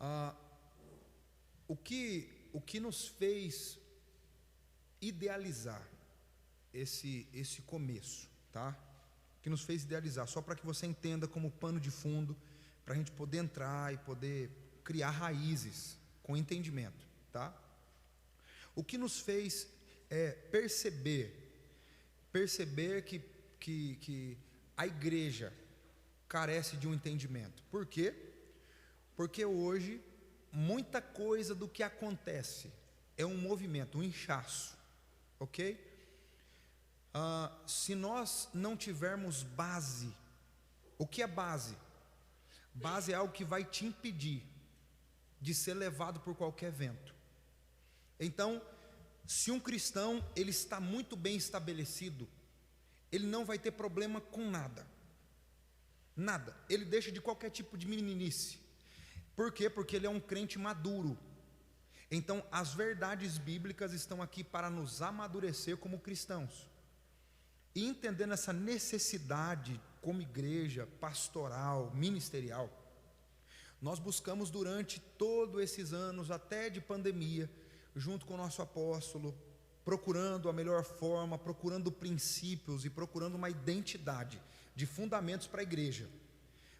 Ah, o que nos fez idealizar esse começo, tá? O que nos fez idealizar, só para que você entenda como pano de fundo, para a gente poder entrar e poder criar raízes com entendimento, tá? O que nos fez perceber que a igreja carece de um entendimento. Por quê? Porque hoje muita coisa do que acontece é um movimento, um inchaço, ok? Se nós não tivermos base, o que é base? Base é algo que vai te impedir de ser levado por qualquer vento. Então, se um cristão ele está muito bem estabelecido, ele não vai ter problema com nada, ele deixa de qualquer tipo de meninice. Por quê? Porque ele é um crente maduro. Então as verdades bíblicas estão aqui para nos amadurecer como cristãos, e entendendo essa necessidade como igreja pastoral, ministerial, nós buscamos durante todos esses anos, até de pandemia, junto com o nosso apóstolo, procurando a melhor forma, procurando princípios e procurando uma identidade de fundamentos para a igreja,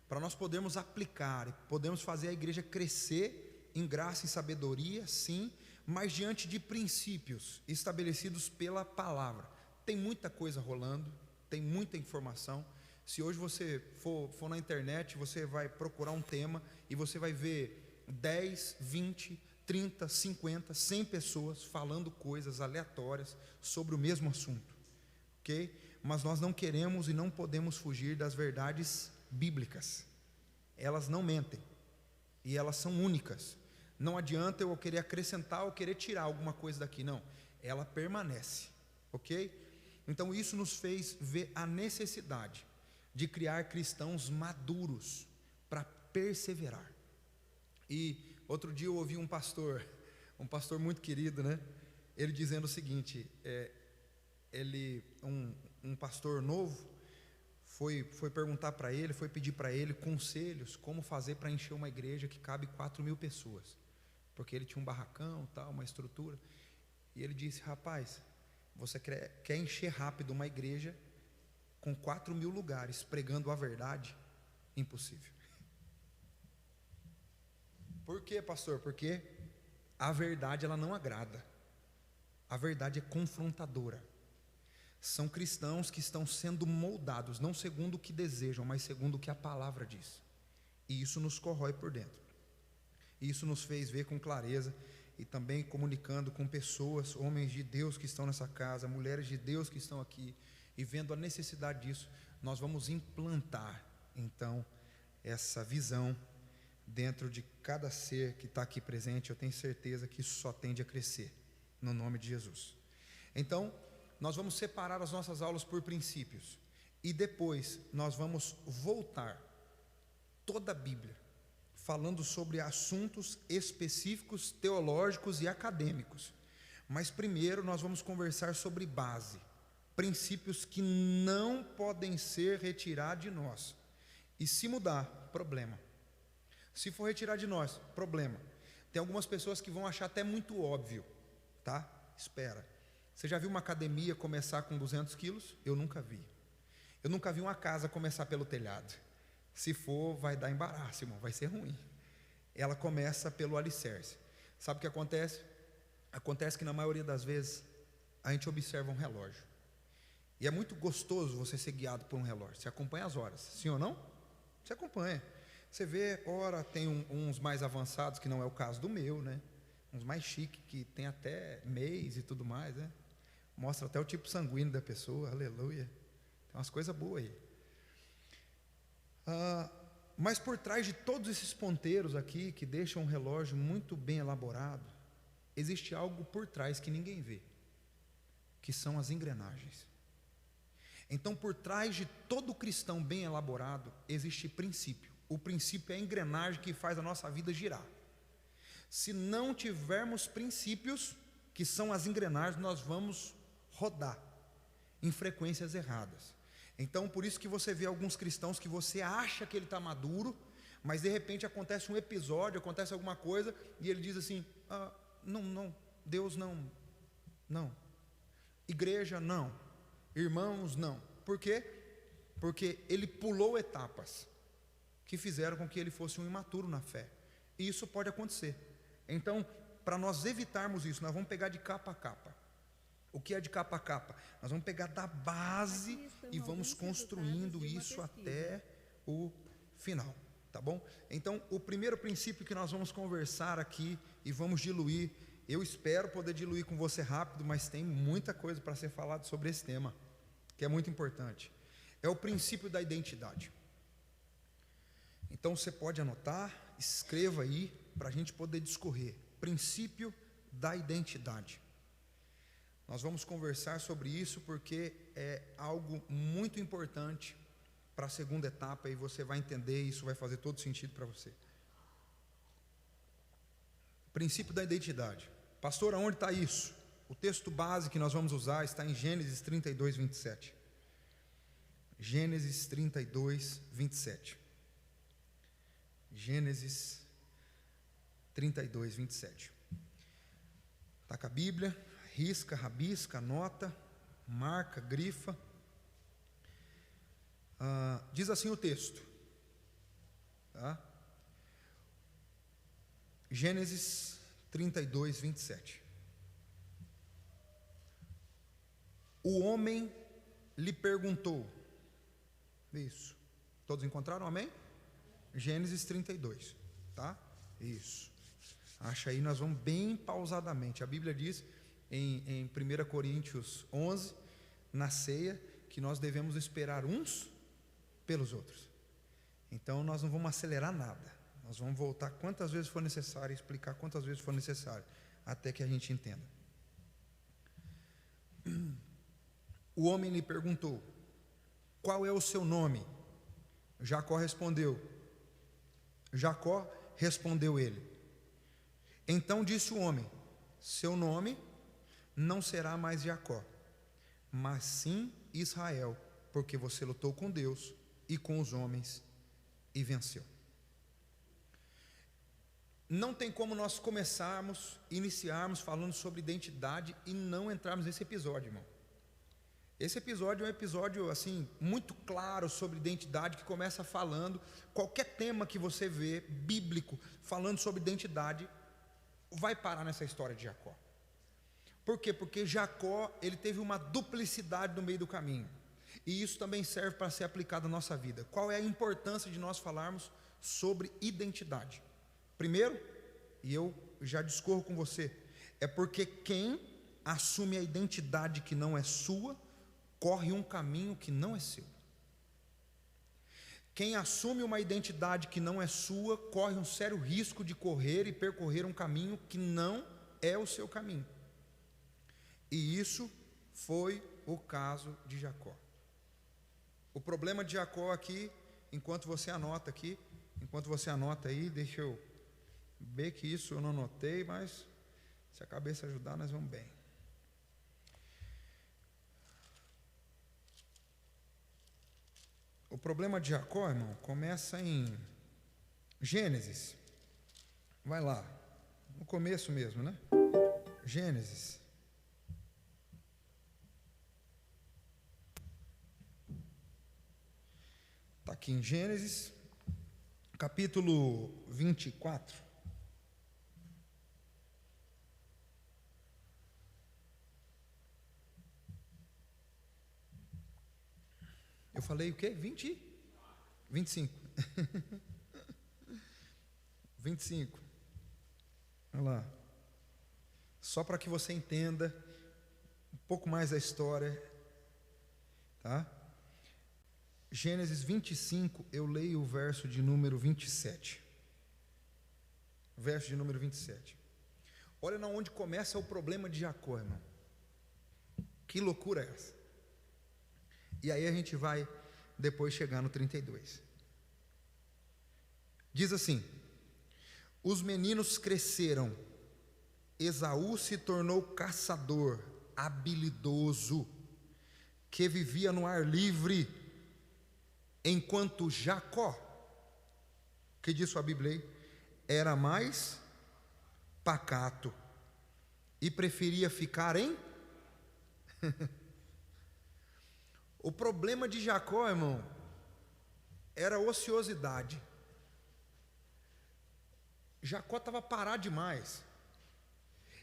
para nós podermos aplicar, podemos fazer a igreja crescer em graça e sabedoria, sim, mas diante de princípios estabelecidos pela palavra. Tem muita coisa rolando, tem muita informação. Se hoje você for na internet, você vai procurar um tema e você vai ver 10, 20, 30, 50, 100 pessoas falando coisas aleatórias sobre o mesmo assunto, ok? Mas nós não queremos e não podemos fugir das verdades bíblicas. Elas não mentem e elas são únicas. Não adianta eu querer acrescentar ou querer tirar alguma coisa daqui, não, ela permanece, ok? Então isso nos fez ver a necessidade de criar cristãos maduros para perseverar. E outro dia eu ouvi um pastor muito querido, né? Ele dizendo o seguinte: um pastor novo foi perguntar para ele, foi pedir para ele conselhos, como fazer para encher uma igreja que cabe 4.000 pessoas, porque ele tinha um barracão, tal, uma estrutura. E ele disse: rapaz, você quer encher rápido uma igreja com 4.000 lugares, pregando a verdade? Impossível. Por quê, pastor? Porque a verdade ela não agrada, a verdade é confrontadora. São cristãos que estão sendo moldados, não segundo o que desejam, mas segundo o que a palavra diz, e isso nos corrói por dentro. Isso nos fez ver com clareza, e também comunicando com pessoas, homens de Deus que estão nessa casa, mulheres de Deus que estão aqui, e vendo a necessidade disso, nós vamos implantar então essa visão dentro de cada ser que está aqui presente. Eu tenho certeza que isso só tende a crescer, no nome de Jesus. Então nós vamos separar as nossas aulas por princípios, e depois nós vamos voltar toda a Bíblia, falando sobre assuntos específicos, teológicos e acadêmicos. Mas primeiro nós vamos conversar sobre base, princípios que não podem ser retirados de nós. E se mudar, problema. Se for retirar de nós, problema. Tem algumas pessoas que vão achar até muito óbvio, tá? Espera. Você já viu uma academia começar com 200 quilos? Eu nunca vi. Eu nunca vi uma casa começar pelo telhado. Se for, vai dar embaraço, irmão, vai ser ruim. Ela começa pelo alicerce. Sabe o que acontece? Acontece que na maioria das vezes a gente observa um relógio, e é muito gostoso você ser guiado por um relógio. Você acompanha as horas, sim ou não? Você acompanha. Você vê, ora tem uns mais avançados, que não é o caso do meu, né? Uns mais chiques, que tem até mês e tudo mais, né? Mostra até o tipo sanguíneo da pessoa, aleluia. Tem umas coisas boas aí. Mas por trás de todos esses ponteiros aqui, que deixam um relógio muito bem elaborado, existe algo por trás que ninguém vê, que são as engrenagens. Então por trás de todo cristão bem elaborado, existe princípio. O princípio é a engrenagem que faz a nossa vida girar. Se não tivermos princípios, que são as engrenagens, nós vamos rodar em frequências erradas. Então por isso que você vê alguns cristãos que você acha que ele está maduro, mas de repente acontece um episódio, acontece alguma coisa, e ele diz assim: não, Deus não, igreja não, irmãos não. Por quê? Porque ele pulou etapas que fizeram com que ele fosse um imaturo na fé, e isso pode acontecer. Então, para nós evitarmos isso, nós vamos pegar de capa a capa. O que é de capa a capa? Nós vamos pegar da base e vamos construindo isso até o final, tá bom? Então, o primeiro princípio que nós vamos conversar aqui e vamos diluir, eu espero poder diluir com você rápido, mas tem muita coisa para ser falado sobre esse tema, que é muito importante. É o princípio da identidade. Então você pode anotar, escreva aí, para a gente poder discorrer. Princípio da identidade. Nós vamos conversar sobre isso porque é algo muito importante para a segunda etapa, e você vai entender, e isso vai fazer todo sentido para você. Princípio da identidade. Pastor, aonde está isso? O texto base que nós vamos usar está em Gênesis 32, 27. Gênesis 32, 27. Gênesis 32, 27. Está com a Bíblia, risca, rabisca, anota, marca, grifa. Diz assim o texto, tá? Gênesis 32, 27. O homem lhe perguntou. Isso. Todos encontraram, amém? Gênesis 32, tá? Isso. Acha aí, nós vamos bem pausadamente. A Bíblia diz em 1 Coríntios 11, na ceia, que nós devemos esperar uns pelos outros. Então nós não vamos acelerar nada. Nós vamos voltar quantas vezes for necessário, explicar quantas vezes for necessário, até que a gente entenda. O homem lhe perguntou: qual é o seu nome? Jacó respondeu ele. Então disse o homem: seu nome não será mais Jacó, mas sim Israel, porque você lutou com Deus e com os homens e venceu. Não tem como nós iniciarmos falando sobre identidade e não entrarmos nesse episódio, irmão. Esse episódio é um episódio assim muito claro sobre identidade, que começa falando, qualquer tema que você vê bíblico falando sobre identidade vai parar nessa história de Jacó. Por quê? Porque Jacó, ele teve uma duplicidade no meio do caminho, e isso também serve para ser aplicado à nossa vida. Qual é a importância de nós falarmos sobre identidade? Primeiro, e eu já discorro com você, é porque quem assume a identidade que não é sua, corre um caminho que não é seu. Quem assume uma identidade que não é sua, corre um sério risco de correr e percorrer um caminho que não é o seu caminho. E isso foi o caso de Jacó. O problema de Jacó aqui, enquanto você anota aí, deixa eu ver que isso eu não anotei, mas se a cabeça ajudar, nós vamos bem. O problema de Jacó, irmão, começa em Gênesis. Vai lá, no começo mesmo, né? Gênesis. Está aqui em Gênesis, capítulo 24. Eu falei o quê? 25. 25. Olha lá. Só para que você entenda um pouco mais da história, tá? Gênesis 25, eu leio o verso de número 27. Verso de número 27. Olha onde começa o problema de Jacó, irmão. Que loucura é essa? E aí a gente vai depois chegar no 32. Diz assim: os meninos cresceram, Esaú se tornou caçador, habilidoso, que vivia no ar livre, enquanto Jacó O que diz sua Bíblia aí? Era mais pacato e preferia ficar em... O problema de Jacó, irmão, era a ociosidade. Jacó estava parado demais.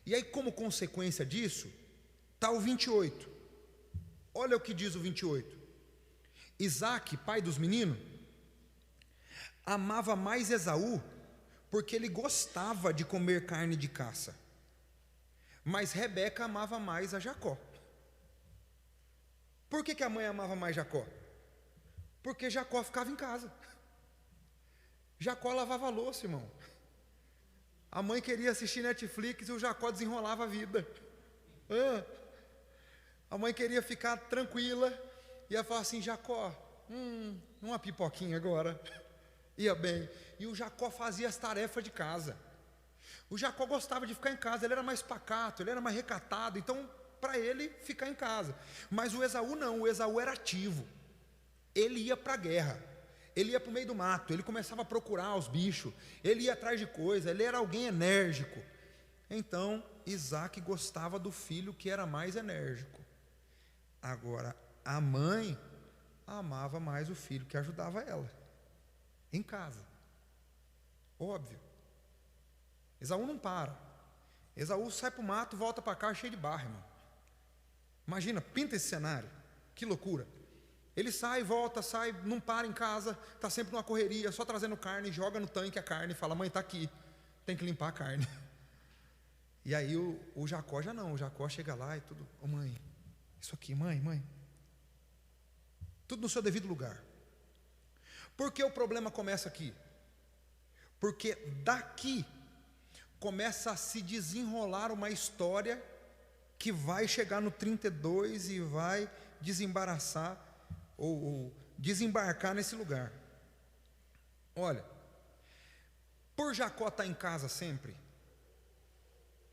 E aí, como consequência disso, está o 28. Olha o que diz o 28. Isaac, pai dos meninos, amava mais Esaú, porque ele gostava de comer carne de caça. Mas Rebeca amava mais a Jacó. Por que a mãe amava mais Jacó? Porque Jacó ficava em casa. Jacó lavava a louça, irmão. A mãe queria assistir Netflix e o Jacó desenrolava a vida. A mãe queria ficar tranquila e ia falar assim: Jacó, uma pipoquinha agora. Ia bem. E o Jacó fazia as tarefas de casa. O Jacó gostava de ficar em casa, ele era mais pacato, ele era mais recatado, então para ele ficar em casa. Mas o Esaú não, o Esaú era ativo. Ele ia para a guerra, ele ia para o meio do mato, ele começava a procurar os bichos, ele ia atrás de coisa, ele era alguém enérgico. Então Isaac gostava do filho que era mais enérgico. Agora a mãe amava mais o filho que ajudava ela em casa. Óbvio. Esaú não para. Esaú sai para o mato, volta para cá cheio de barro, irmão. Imagina, pinta esse cenário. Que loucura. Ele sai, volta, sai, não para em casa, está sempre numa correria, só trazendo carne, joga no tanque a carne e fala: mãe, está aqui, tem que limpar a carne. E aí o Jacó já não, o Jacó chega lá e tudo: ô mãe, isso aqui, mãe. Tudo no seu devido lugar. Por que o problema começa aqui? Porque daqui começa a se desenrolar uma história que vai chegar no 32 e vai desembaraçar ou desembarcar nesse lugar. Olha, por Jacó estar em casa sempre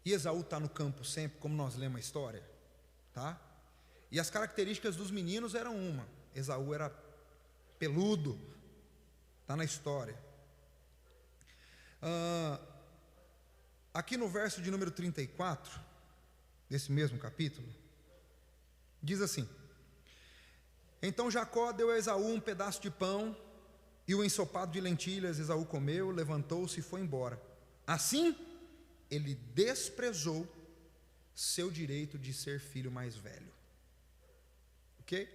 e Esaú estar no campo sempre, como nós lemos a história, tá? E as características dos meninos eram uma: Esaú era peludo, está na história. Aqui no verso de número 34, desse mesmo capítulo, diz assim: então Jacó deu a Esaú um pedaço de pão e o ensopado de lentilhas. Esaú comeu, levantou-se e foi embora. Assim, ele desprezou seu direito de ser filho mais velho. Ok?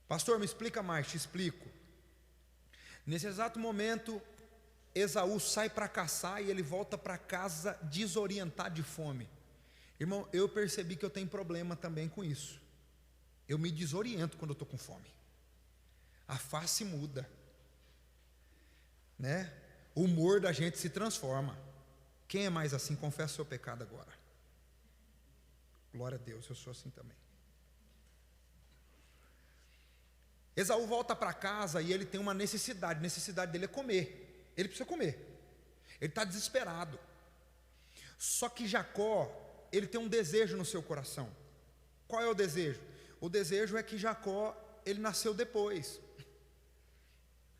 Pastor, me explica mais. Te explico. Nesse exato momento, Esaú sai para caçar e ele volta para casa desorientado de fome. Irmão, eu percebi que eu tenho problema também com isso. Eu me desoriento quando eu estou com fome. A face muda, né? O humor da gente se transforma. Quem é mais assim, confessa o seu pecado agora. Glória a Deus, eu sou assim também. Esaú volta para casa e ele tem uma necessidade. A necessidade dele é comer. Ele precisa comer. Ele está desesperado. Só que Jacó, ele tem um desejo no seu coração. Qual é o desejo? O desejo é que Jacó, ele nasceu depois.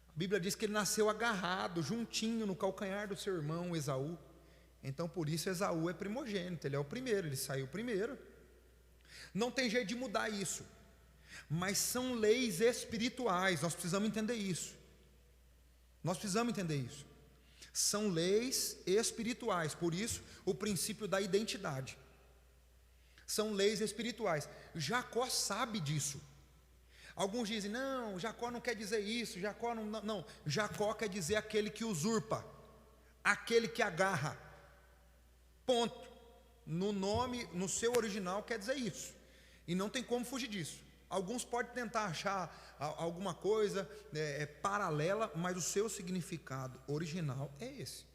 A Bíblia diz que ele nasceu agarrado, juntinho no calcanhar do seu irmão Esaú. Então por isso Esaú é primogênito, ele é o primeiro, ele saiu primeiro. Não tem jeito de mudar isso. Mas são leis espirituais, nós precisamos entender isso. Nós precisamos entender isso. São leis espirituais, por isso o princípio da identidade. São leis espirituais. Jacó sabe disso. Alguns dizem: não, Jacó não quer dizer isso, Jacó não. Jacó quer dizer aquele que usurpa, aquele que agarra. Ponto. No nome, no seu original quer dizer isso. E não tem como fugir disso. Alguns podem tentar achar alguma coisa paralela, mas o seu significado original é esse.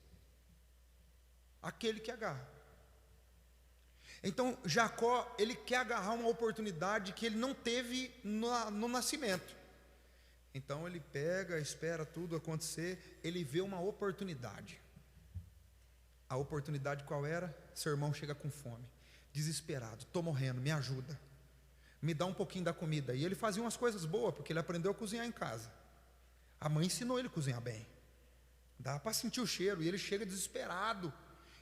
Aquele que agarra. Então Jacó, ele quer agarrar uma oportunidade que ele não teve no nascimento. Então ele pega, espera tudo acontecer, ele vê uma oportunidade. A oportunidade qual era? Seu irmão chega com fome, desesperado: estou morrendo, me ajuda, me dá um pouquinho da comida. E ele fazia umas coisas boas, porque ele aprendeu a cozinhar em casa. A mãe ensinou ele a cozinhar bem. Dá para sentir o cheiro. E ele chega desesperado.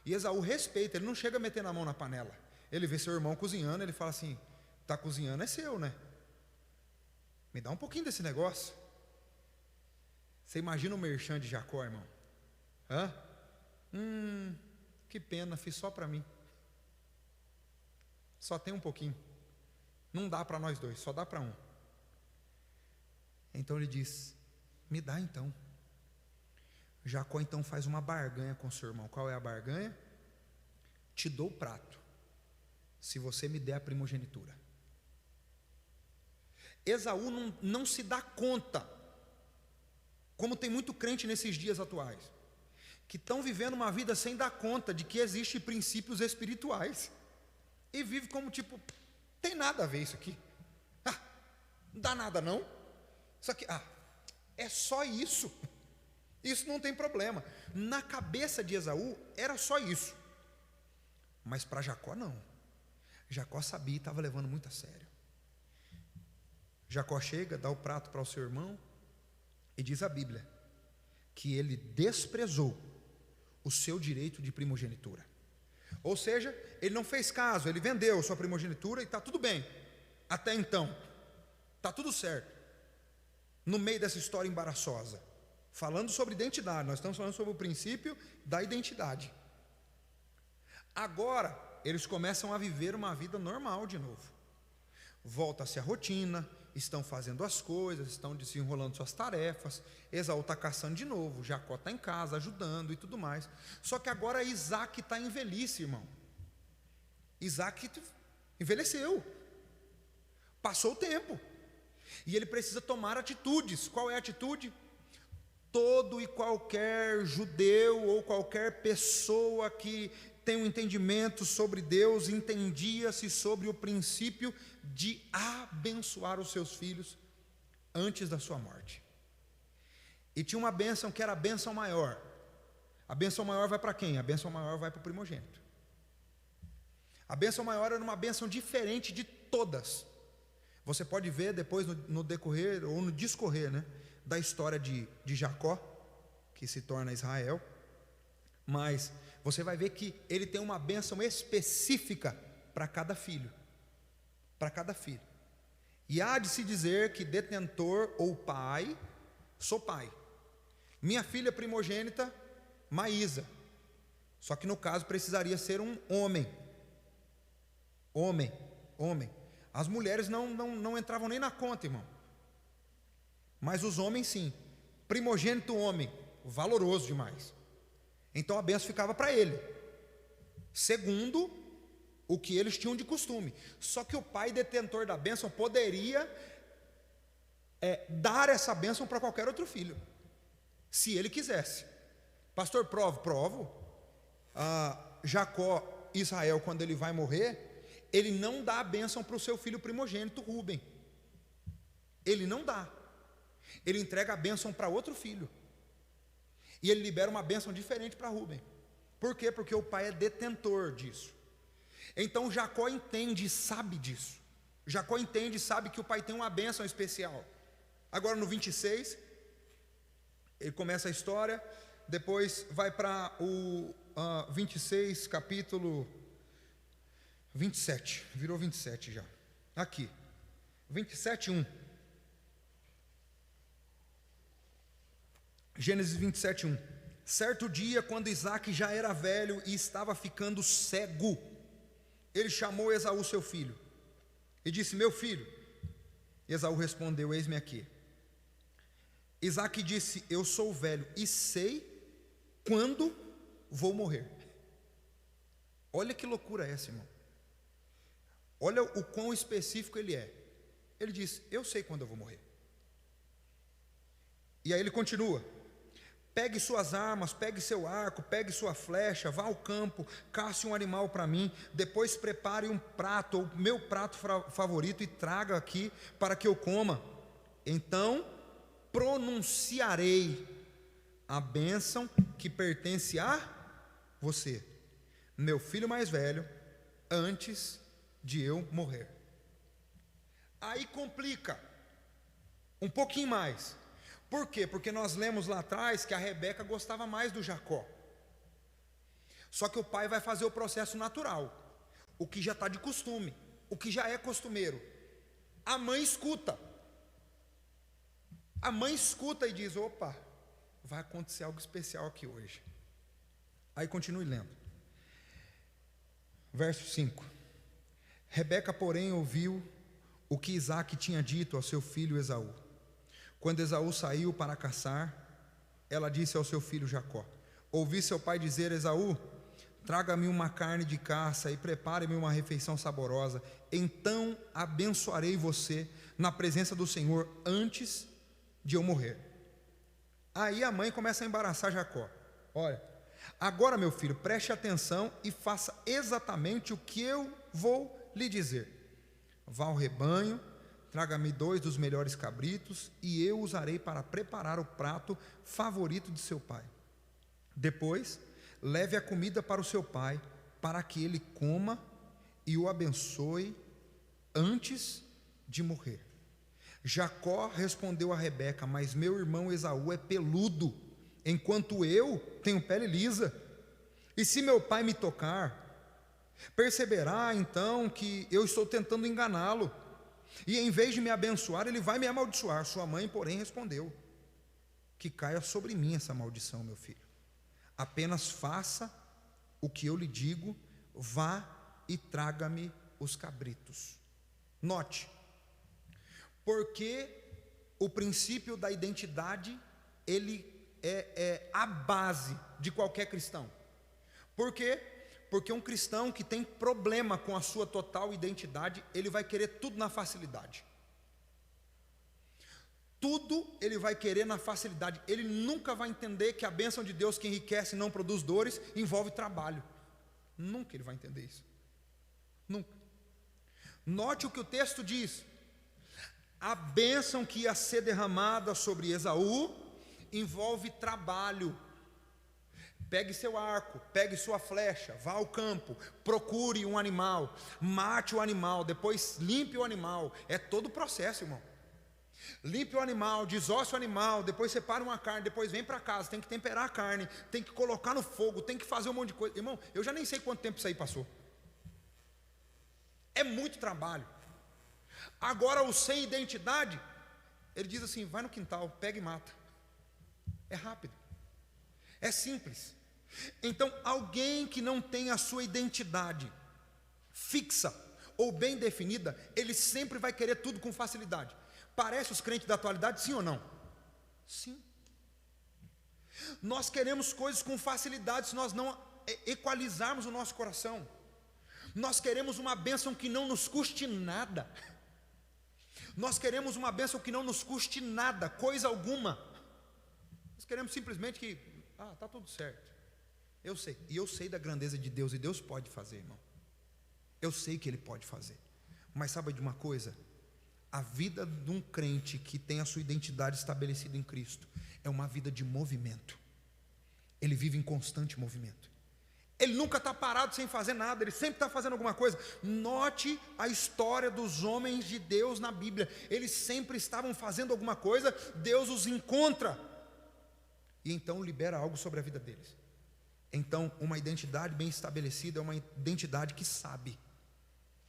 E Esaú respeita, ele não chega metendo a mão na panela. Ele vê seu irmão cozinhando, ele fala assim: está cozinhando, é seu, né? Me dá um pouquinho desse negócio. Você imagina o merchan de Jacó, irmão? Hã? Que pena, fiz só para mim. Só tem um pouquinho. Não dá para nós dois, só dá para um. Então ele diz: me dá então. Jacó então faz uma barganha com seu irmão. Qual é a barganha? Te dou o prato, se você me der a primogenitura. Esaú não se dá conta, como tem muito crente nesses dias atuais, que estão vivendo uma vida sem dar conta de que existem princípios espirituais, e vive como tipo, tem nada a ver isso aqui, não dá nada não, isso aqui, é só isso, isso não tem problema. Na cabeça de Esaú era só isso, mas para Jacó não. Jacó sabia e estava levando muito a sério. Jacó chega, dá o prato para o seu irmão, e diz a Bíblia que ele desprezou o seu direito de primogenitura. Ou seja, ele não fez caso, ele vendeu sua primogenitura e está tudo bem. Até então, está tudo certo. No meio dessa história embaraçosa, falando sobre identidade, nós estamos falando sobre o princípio da identidade. Agora, eles começam a viver uma vida normal de novo. Volta-se a rotina, estão fazendo as coisas, estão desenrolando suas tarefas. Esaú está caçando de novo, Jacó está em casa ajudando e tudo mais. Só que agora Isaac está em velhice, irmão. Isaac envelheceu, passou o tempo, e ele precisa tomar atitudes. Qual é a atitude? Todo e qualquer judeu ou qualquer pessoa que tem um entendimento sobre Deus, entendia-se sobre o princípio de abençoar os seus filhos antes da sua morte. E tinha uma bênção que era a bênção maior. A bênção maior vai para quem? A bênção maior vai para o primogênito. A bênção maior era uma bênção diferente de todas. Você pode ver depois no decorrer ou no discorrer, né, da história de Jacó, que se torna Israel. Mas você vai ver que ele tem uma bênção específica para cada filho. Para cada filho. E há de se dizer que detentor ou pai, sou pai. Minha filha primogênita, Maísa. Só que no caso precisaria ser um homem. Homem. As mulheres não entravam nem na conta, irmão. Mas os homens sim. Primogênito homem, valoroso demais. Então a bênção ficava para ele, segundo o que eles tinham de costume. Só que o pai detentor da bênção poderia dar essa bênção para qualquer outro filho, se ele quisesse. Pastor, provo. Jacó, Israel, quando ele vai morrer, ele não dá a bênção para o seu filho primogênito Rúben. Ele não dá. Ele entrega a bênção para outro filho. E ele libera uma bênção diferente para Rúben. Por quê? Porque o pai é detentor disso. Então Jacó entende e sabe disso. Jacó entende e sabe que o pai tem uma bênção especial. Agora no 26, ele começa a história. Depois vai para o 26, capítulo 27. Virou 27 já. Aqui, 27:1. Gênesis 27:1. Certo dia, quando Isaac já era velho e estava ficando cego, ele chamou Esaú seu filho e disse: meu filho. Esaú respondeu: eis-me aqui. Isaac disse: eu sou velho e sei quando vou morrer. Olha que loucura essa, irmão. Olha o quão específico ele é. Ele diz: eu sei quando eu vou morrer. E aí ele continua: pegue suas armas, pegue seu arco, pegue sua flecha, vá ao campo, caça um animal para mim, depois prepare um prato, ou meu prato favorito, e traga aqui para que eu coma. Então pronunciarei a bênção que pertence a você, meu filho mais velho, antes de eu morrer. Aí complica um pouquinho mais, Por quê? Porque nós lemos lá atrás que a Rebeca gostava mais do Jacó. Só que o pai vai fazer o processo natural, o que já está de costume, o que já é costumeiro. A mãe escuta. A mãe escuta e diz: opa, vai acontecer algo especial aqui hoje. Aí continue lendo. Verso 5. Rebeca, porém, ouviu o que Isaque tinha dito ao seu filho Esaú. Quando Esaú saiu para caçar, ela disse ao seu filho Jacó: ouvi seu pai dizer: Esaú, traga-me uma carne de caça e prepare-me uma refeição saborosa, então abençoarei você na presença do Senhor antes de eu morrer. Aí a mãe começa a embaraçar Jacó: olha, agora meu filho, preste atenção e faça exatamente o que eu vou lhe dizer. Vá ao rebanho, traga-me 2 dos melhores cabritos e eu usarei para preparar o prato favorito de seu pai. Depois, leve a comida para o seu pai, para que ele coma e o abençoe antes de morrer. Jacó respondeu a Rebeca: mas meu irmão Esaú é peludo, enquanto eu tenho pele lisa. E se meu pai me tocar, perceberá então que eu estou tentando enganá-lo, e em vez de me abençoar, ele vai me amaldiçoar. Sua mãe, porém, respondeu: que caia sobre mim essa maldição, meu filho. Apenas faça o que eu lhe digo, vá e traga-me os cabritos. Note, porque o princípio da identidade, ele é a base de qualquer cristão. Por quê? Porque um cristão que tem problema com a sua total identidade, ele vai querer tudo na facilidade. Tudo ele vai querer na facilidade. Ele nunca vai entender que a bênção de Deus que enriquece e não produz dores envolve trabalho. Nunca ele vai entender isso. Nunca. Note o que o texto diz: a bênção que ia ser derramada sobre Esaú envolve trabalho. Pegue seu arco, pegue sua flecha, vá ao campo, procure um animal, mate o animal, depois limpe o animal. É todo o processo, irmão. Limpe o animal, desosse o animal, depois separe uma carne, depois vem para casa, tem que temperar a carne, tem que colocar no fogo, tem que fazer um monte de coisa. Irmão, eu já nem sei quanto tempo isso aí passou. É muito trabalho. Agora o sem identidade, ele diz assim: vai no quintal, pega e mata. É rápido, é simples. Então, alguém que não tem a sua identidade fixa ou bem definida, ele sempre vai querer tudo com facilidade. Parece os crentes da atualidade, sim ou não? Sim. Nós queremos coisas com facilidade se nós não equalizarmos o nosso coração. Nós queremos uma bênção que não nos custe nada. Nós queremos uma bênção que não nos custe nada, coisa alguma. Nós queremos simplesmente que, está tudo certo. Eu sei, e eu sei da grandeza de Deus, e Deus pode fazer, irmão. Eu sei que Ele pode fazer. Mas sabe de uma coisa? A vida de um crente que tem a sua identidade estabelecida em Cristo é uma vida de movimento. Ele vive em constante movimento. Ele nunca está parado sem fazer nada, ele sempre está fazendo alguma coisa. Note a história dos homens de Deus na Bíblia. Eles sempre estavam fazendo alguma coisa, Deus os encontra e então libera algo sobre a vida deles. Então, uma identidade bem estabelecida é uma identidade que sabe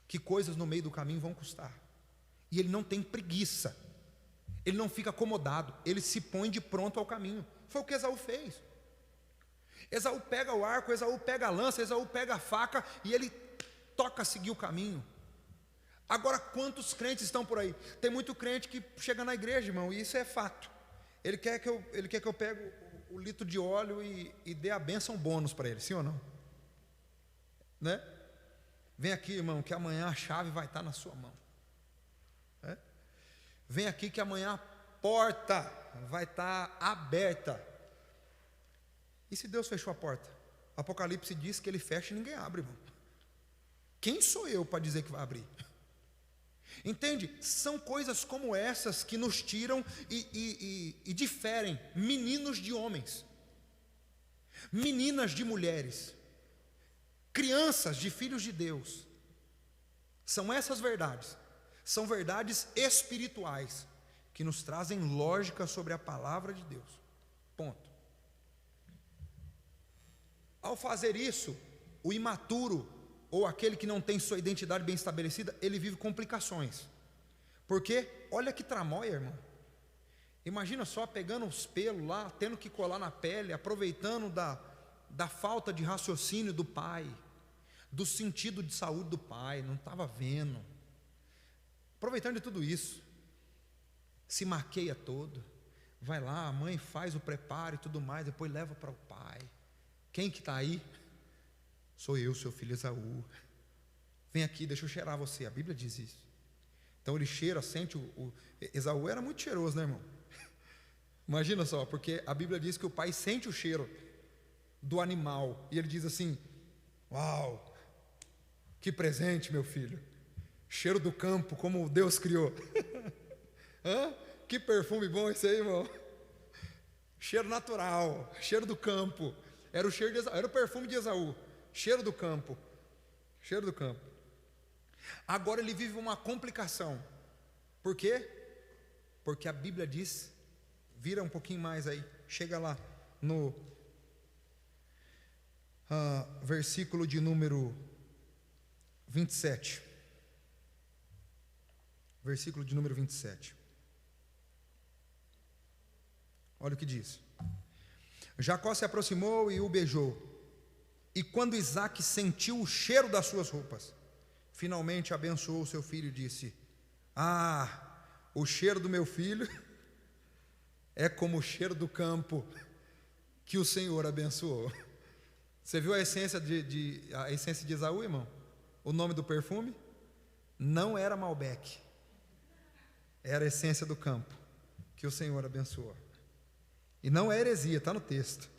que coisas no meio do caminho vão custar. E ele não tem preguiça, ele não fica acomodado, ele se põe de pronto ao caminho. Foi o que Esaú fez. Esaú pega o arco, Esaú pega a lança, Esaú pega a faca e ele toca seguir o caminho. Agora, quantos crentes estão por aí? Tem muito crente que chega na igreja, irmão, e isso é fato. Ele quer que eu pegue o litro de óleo e dê a bênção bônus para ele, sim ou não? Né? Vem aqui, irmão, que amanhã a chave vai estar na sua mão. Vem aqui que amanhã a porta vai estar aberta. E se Deus fechou a porta? Apocalipse diz que Ele fecha e ninguém abre, irmão. Quem sou eu para dizer que vai abrir? Entende? São coisas como essas que nos tiram e diferem meninos de homens, meninas de mulheres, crianças de filhos de Deus. São essas verdades, são verdades espirituais que nos trazem lógica sobre a palavra de Deus. Ponto. Ao fazer isso, o imaturo, ou aquele que não tem sua identidade bem estabelecida, ele vive complicações. Porque, olha que tramóia, irmão. Imagina só, pegando os pelos lá, tendo que colar na pele, aproveitando da falta de raciocínio do pai, do sentido de saúde do pai, não estava vendo. Aproveitando de tudo isso, se maqueia todo, vai lá, a mãe faz o preparo e tudo mais, depois leva para o pai. Quem que está aí? Sou eu, seu filho Esaú. Vem aqui, deixa eu cheirar você. A Bíblia diz isso. Então ele cheira, sente Esaú era muito cheiroso, né, irmão? Imagina só, porque a Bíblia diz que o pai sente o cheiro do animal, e ele diz assim: uau, que presente, meu filho, cheiro do campo, como Deus criou. Hã? Que perfume bom esse aí, irmão. Cheiro natural, cheiro do campo. Era o cheiro de Esaú, era o perfume de Esaú, cheiro do campo, cheiro do campo. Agora ele vive uma complicação. Por quê? Porque a Bíblia diz, vira um pouquinho mais aí, chega lá no versículo de número 27. Versículo de número 27. Olha o que diz. Jacó se aproximou e o beijou. E quando Isaque sentiu o cheiro das suas roupas, finalmente abençoou seu filho e disse: o cheiro do meu filho é como o cheiro do campo que o Senhor abençoou. Você viu a essência a essência de Esaú, irmão? O nome do perfume não era Malbec, era a essência do campo que o Senhor abençoou. E não é heresia, está no texto.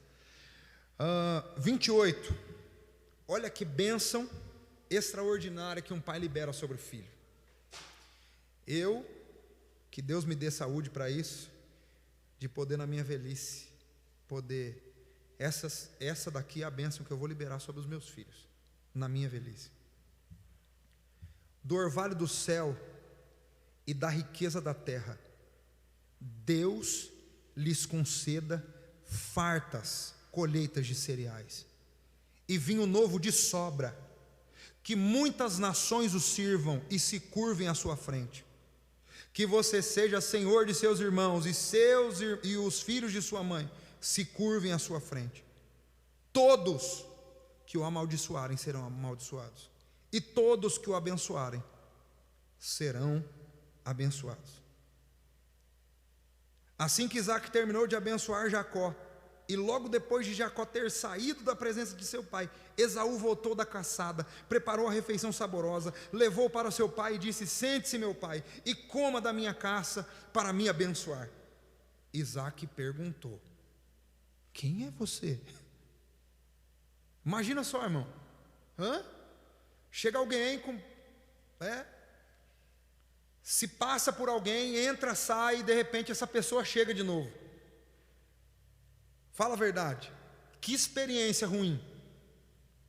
28. Olha que bênção extraordinária que um pai libera sobre o filho. Que Deus me dê saúde para isso, de poder na minha velhice, essa daqui é a bênção que eu vou liberar sobre os meus filhos, na minha velhice. Do orvalho do céu e da riqueza da terra, Deus lhes conceda fartas colheitas de cereais, e vinho novo de sobra, que muitas nações o sirvam e se curvem à sua frente. Que você seja senhor de seus irmãos, e os filhos de sua mãe se curvem à sua frente. Todos que o amaldiçoarem serão amaldiçoados, e todos que o abençoarem serão abençoados. Assim que Isaque terminou de abençoar Jacó, e logo depois de Jacó ter saído da presença de seu pai, Esaú voltou da caçada, preparou a refeição saborosa, levou para seu pai e disse: sente-se, meu pai, e coma da minha caça para me abençoar. Isaque perguntou: quem é você? Imagina só, irmão. Chega alguém se passa por alguém, entra, sai, e de repente essa pessoa chega de novo. Fala a verdade. Que experiência ruim.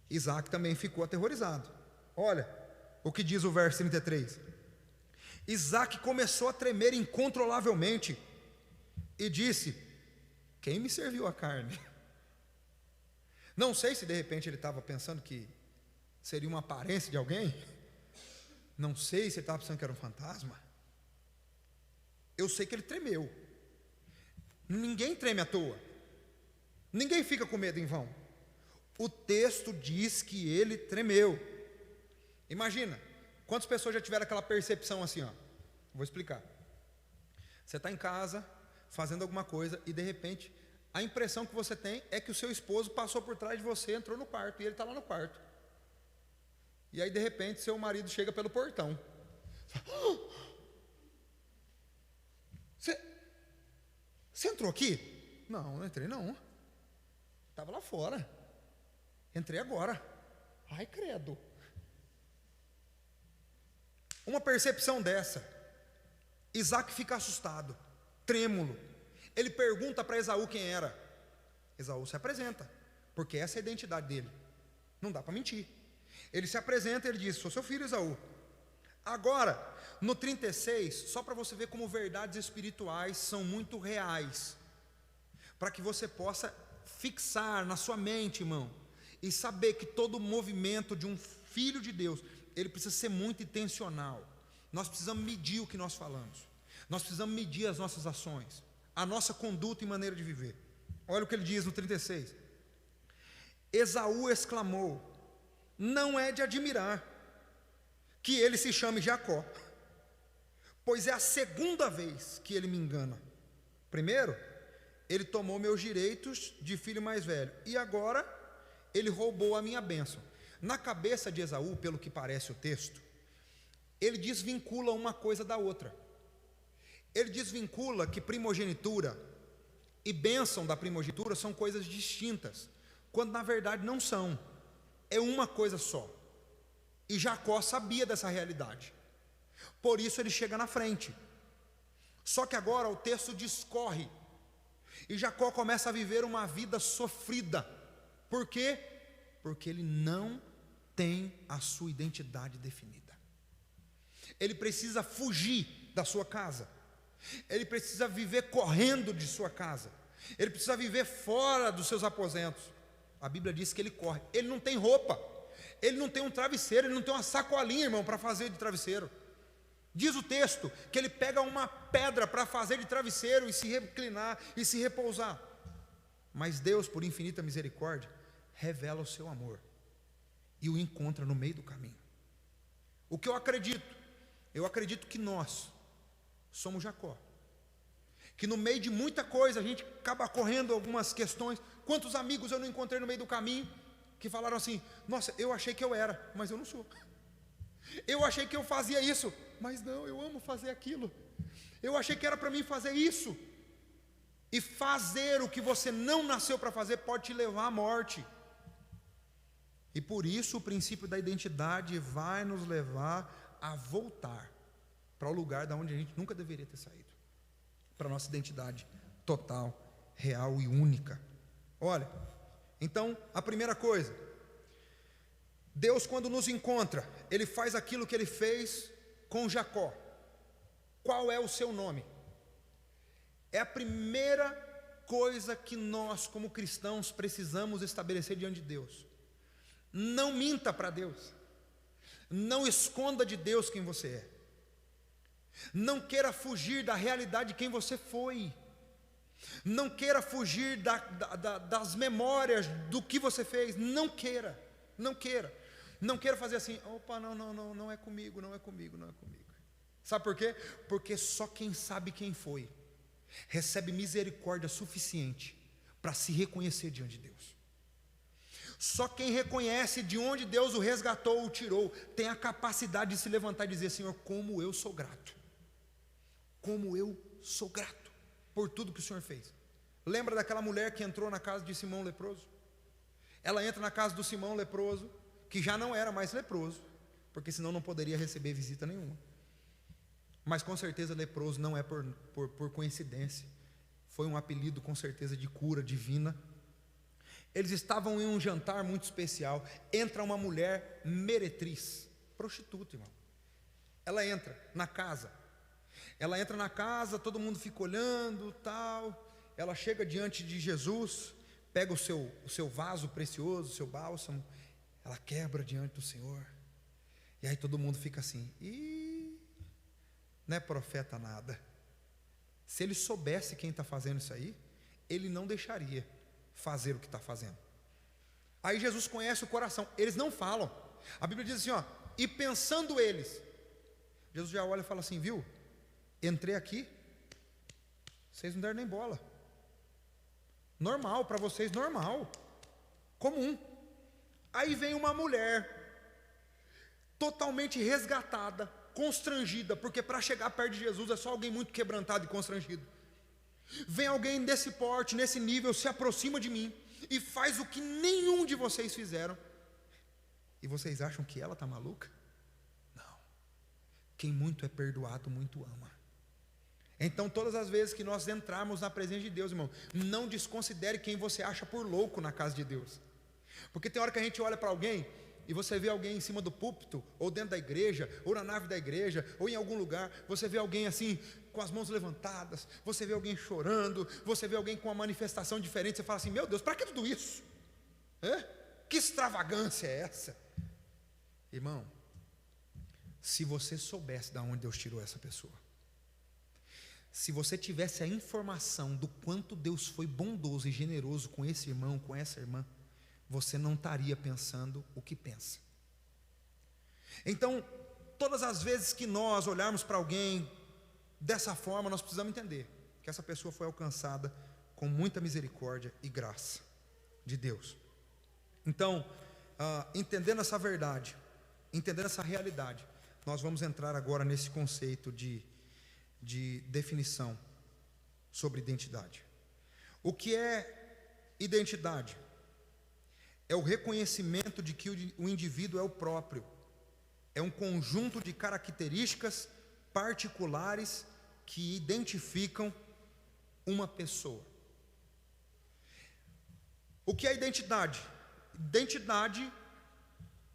Isaque também ficou aterrorizado. Olha o que diz o verso 33. Isaque começou a tremer incontrolavelmente e disse: quem me serviu a carne? Não sei se de repente ele estava pensando que seria uma aparência de alguém. Não sei se ele estava pensando que era um fantasma. Eu sei que ele tremeu. Ninguém treme à toa. Ninguém fica com medo em vão. O texto diz que ele tremeu. Imagina, quantas pessoas já tiveram aquela percepção assim, vou explicar. Você está em casa, fazendo alguma coisa, e de repente, a impressão que você tem é que o seu esposo passou por trás de você, entrou no quarto, e ele está lá no quarto. E aí de repente seu marido chega pelo portão. Você entrou aqui? Não entrei não. Estava lá fora. Entrei agora. Ai, credo. Uma percepção dessa, Isaque fica assustado, trêmulo. Ele pergunta para Esaú quem era. Esaú se apresenta, porque essa é a identidade dele. Não dá para mentir. Ele se apresenta e ele diz: sou seu filho Esaú. Agora, no 36, só para você ver como verdades espirituais são muito reais, para que você possa fixar na sua mente, irmão, e saber que todo movimento de um filho de Deus, ele precisa ser muito intencional. Nós precisamos medir o que nós falamos, nós precisamos medir as nossas ações, a nossa conduta e maneira de viver. Olha o que ele diz no 36. Esaú exclamou: não é de admirar que ele se chame Jacó, pois é a segunda vez que ele me engana. Primeiro, ele tomou meus direitos de filho mais velho, e agora ele roubou a minha bênção. Na cabeça de Esaú, pelo que parece o texto, ele desvincula uma coisa da outra. Ele desvincula que primogenitura e bênção da primogenitura são coisas distintas, quando na verdade não são, é uma coisa só. E Jacó sabia dessa realidade, por isso ele chega na frente. Só que agora o texto discorre, e Jacó começa a viver uma vida sofrida. Por quê? Porque ele não tem a sua identidade definida. Ele precisa fugir da sua casa, ele precisa viver correndo de sua casa, ele precisa viver fora dos seus aposentos. A Bíblia diz que ele corre, ele não tem roupa, ele não tem um travesseiro, ele não tem uma sacolinha, irmão, para fazer de travesseiro. Diz o texto que ele pega uma pedra para fazer de travesseiro e se reclinar e se repousar. Mas Deus, por infinita misericórdia, revela o seu amor e o encontra no meio do caminho. O que eu acredito que nós somos Jacó, que no meio de muita coisa a gente acaba correndo algumas questões. Quantos amigos eu não encontrei no meio do caminho que falaram assim: nossa, eu achei que eu era, mas eu não sou. Eu achei que eu fazia isso, mas não, eu amo fazer aquilo. Eu achei que era para mim fazer isso. E fazer o que você não nasceu para fazer pode te levar à morte. E por isso o princípio da identidade vai nos levar a voltar para o lugar da onde a gente nunca deveria ter saído, para a nossa identidade total, real e única. Olha, então a primeira coisa, Deus, quando nos encontra, Ele faz aquilo que Ele fez com Jacó. Qual é o seu nome? É a primeira coisa que nós, como cristãos, precisamos estabelecer diante de Deus. Não minta para Deus, não esconda de Deus quem você é, não queira fugir da realidade de quem você foi, não queira fugir das memórias do que você fez. Não queira fazer assim: opa, não é comigo. Sabe por quê? Porque só quem sabe quem foi recebe misericórdia suficiente para se reconhecer diante de Deus. Só quem reconhece de onde Deus o resgatou, o tirou, tem a capacidade de se levantar e dizer: Senhor, como eu sou grato por tudo que o Senhor fez. Lembra daquela mulher que entrou na casa de Simão leproso? Ela entra na casa do Simão leproso, que já não era mais leproso, porque senão não poderia receber visita nenhuma. Mas com certeza leproso não é por coincidência, foi um apelido com certeza de cura divina. Eles estavam em um jantar muito especial, entra uma mulher meretriz, prostituta, irmão. Ela entra na casa, todo mundo fica olhando, tal. Ela chega diante de Jesus, pega o seu vaso precioso, o seu bálsamo, ela quebra diante do Senhor, e aí todo mundo fica assim: não é profeta nada. Se ele soubesse quem está fazendo isso aí, ele não deixaria fazer o que está fazendo. Aí Jesus conhece o coração, eles não falam. A Bíblia diz assim, e pensando eles, Jesus já olha e fala assim: viu, entrei aqui, vocês não deram nem bola. Normal, para vocês normal, comum. Aí vem uma mulher totalmente resgatada, constrangida, porque para chegar perto de Jesus é só alguém muito quebrantado e constrangido. Vem alguém desse porte, nesse nível, se aproxima de mim e faz o que nenhum de vocês fizeram, e vocês acham que ela está maluca? Não. Quem muito é perdoado, muito ama. Então todas as vezes que nós entrarmos na presença de Deus, irmão, não desconsidere quem você acha por louco na casa de Deus. Porque tem hora que a gente olha para alguém e você vê alguém em cima do púlpito, ou dentro da igreja, ou na nave da igreja, ou em algum lugar, você vê alguém assim, com as mãos levantadas, você vê alguém chorando, você vê alguém com uma manifestação diferente, você fala assim: meu Deus, para que tudo isso? Que extravagância é essa? Irmão, se você soubesse de onde Deus tirou essa pessoa, se você tivesse a informação do quanto Deus foi bondoso e generoso com esse irmão, com essa irmã, você não estaria pensando o que pensa. Então, todas as vezes que nós olharmos para alguém dessa forma, nós precisamos entender que essa pessoa foi alcançada com muita misericórdia e graça de Deus. Então, entendendo essa verdade, entendendo essa realidade, nós vamos entrar agora nesse conceito de definição sobre identidade. O que é identidade? É o reconhecimento de que o indivíduo é o próprio, é um conjunto de características particulares que identificam uma pessoa. O que é identidade? Identidade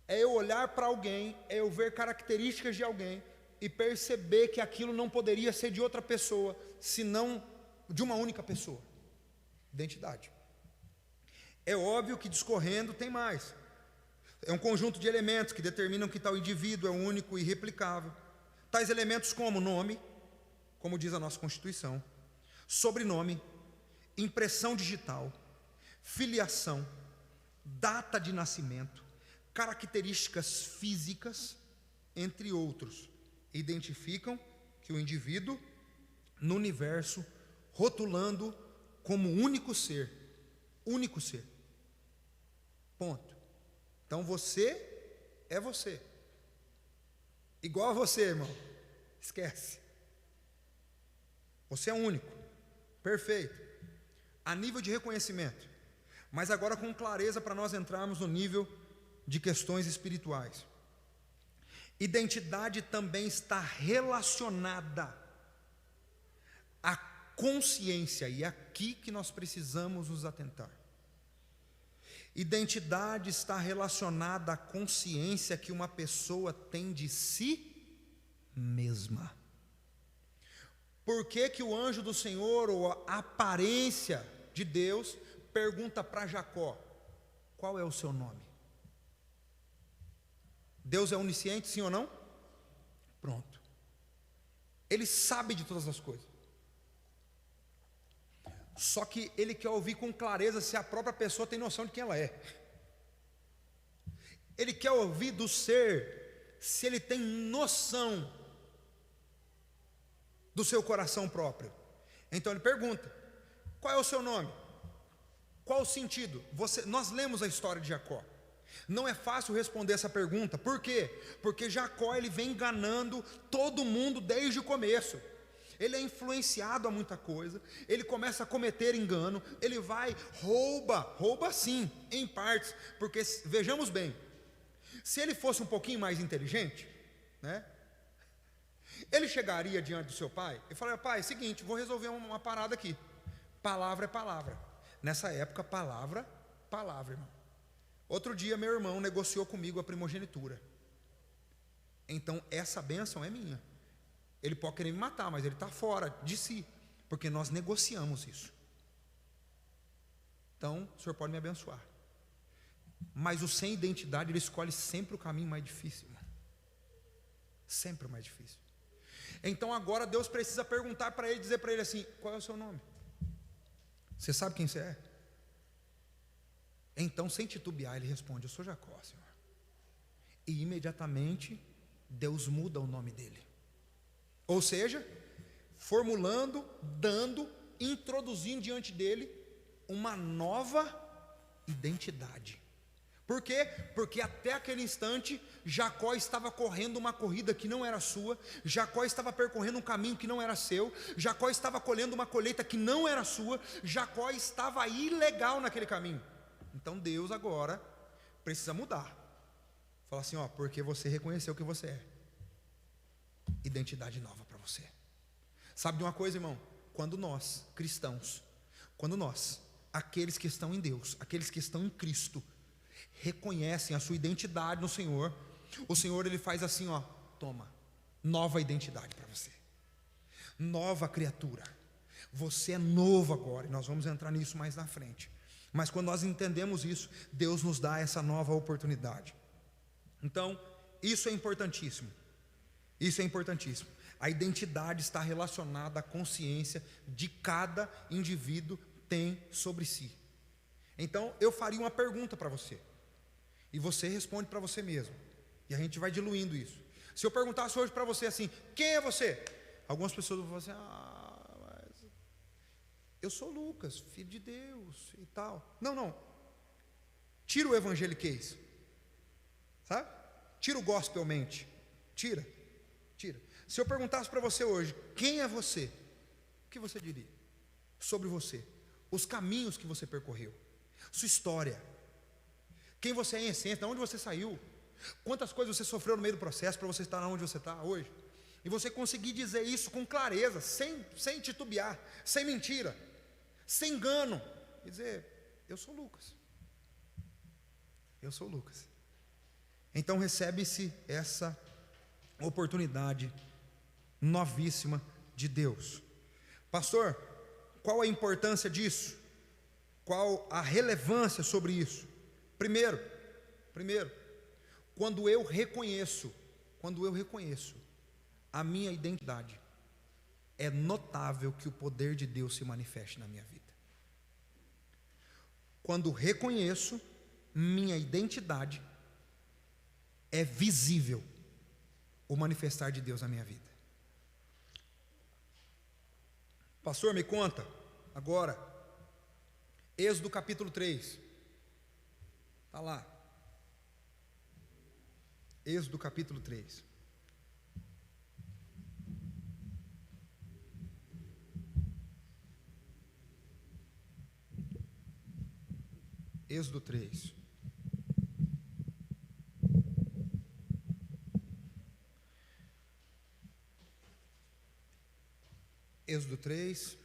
é eu olhar para alguém, é eu ver características de alguém e perceber que aquilo não poderia ser de outra pessoa, senão de uma única pessoa. Identidade. É óbvio que discorrendo tem mais. É um conjunto de elementos que determinam que tal indivíduo é único e irreplicável. Tais elementos como nome, como diz a nossa Constituição, sobrenome, impressão digital, filiação, data de nascimento, características físicas, entre outros, identificam que o indivíduo no universo, rotulando como único ser, ponto. Então você é você, igual a você, irmão, esquece, você é único, perfeito, a nível de reconhecimento, mas agora com clareza para nós entrarmos no nível de questões espirituais. Identidade também está relacionada à consciência, e é aqui que nós precisamos nos atentar. Identidade está relacionada à consciência que uma pessoa tem de si mesma. Por que que o anjo do Senhor, ou a aparência de Deus, pergunta para Jacó: qual é o seu nome? Deus é onisciente, sim ou não? Pronto. Ele sabe de todas as coisas. Só que ele quer ouvir com clareza se a própria pessoa tem noção de quem ela é. Ele quer ouvir do ser se ele tem noção do seu coração próprio. Então ele pergunta: qual é o seu nome? Qual o sentido? Nós lemos a história de Jacó. Não é fácil responder essa pergunta. Por quê? Porque Jacó, ele vem enganando todo mundo desde o começo. Ele é influenciado a muita coisa, ele começa a cometer engano, ele vai, rouba sim, em partes, porque vejamos bem, se ele fosse um pouquinho mais inteligente, né, ele chegaria diante do seu pai e falaria: pai, é o seguinte, vou resolver uma parada aqui. Palavra é palavra. Nessa época, palavra, irmão. Outro dia meu irmão negociou comigo a primogenitura. Então essa bênção é minha. Ele pode querer me matar, mas ele está fora de si, porque nós negociamos isso. Então o senhor pode me abençoar. Mas o sem identidade, ele escolhe sempre o caminho mais difícil, irmão. Sempre o mais difícil. Então agora Deus precisa perguntar para ele, dizer para ele assim: qual é o seu nome? Você sabe quem você é? Então, sem titubear, ele responde: eu sou Jacó, Senhor. E imediatamente Deus muda o nome dele. Ou seja, formulando, dando, introduzindo diante dele uma nova identidade. Por quê? Porque até aquele instante Jacó estava correndo uma corrida que não era sua, Jacó estava percorrendo um caminho que não era seu, Jacó estava colhendo uma colheita que não era sua, Jacó estava ilegal naquele caminho. Então Deus agora precisa mudar. Fala assim: ó, porque você reconheceu que você é. Identidade nova para você. Sabe de uma coisa, irmão? Quando nós, cristãos, aqueles que estão em Deus, aqueles que estão em Cristo, reconhecem a sua identidade no Senhor, o Senhor ele faz assim, ó, toma, nova identidade para você, nova criatura, você é novo agora, e nós vamos entrar nisso mais na frente. Mas quando nós entendemos isso, Deus nos dá essa nova oportunidade. Então, isso é importantíssimo. Isso é importantíssimo. A identidade está relacionada à consciência de cada indivíduo tem sobre si. Então, eu faria uma pergunta para você, e você responde para você mesmo, e a gente vai diluindo isso. Se eu perguntasse hoje para você assim, quem é você? Algumas pessoas vão falar assim, mas eu sou Lucas, filho de Deus e tal. Não, tira o evangeliquez, sabe? Tira o gospelmente, tira. Se eu perguntasse para você hoje, quem é você? O que você diria sobre você? Os caminhos que você percorreu, sua história, quem você é em essência, de onde você saiu, quantas coisas você sofreu no meio do processo para você estar onde você está hoje, e você conseguir dizer isso com clareza, sem titubear, sem mentira, sem engano, e dizer, eu sou Lucas. Então recebe-se essa oportunidade novíssima de Deus. Pastor, qual a importância disso? Qual a relevância sobre isso? Primeiro, quando eu reconheço a minha identidade, é notável que o poder de Deus se manifeste na minha vida. Quando reconheço minha identidade, é visível o manifestar de Deus na minha vida. Pastor, me conta agora, Êxodo capítulo 3, está lá, Êxodo capítulo 3. Êxodo 3. Êxodo 3,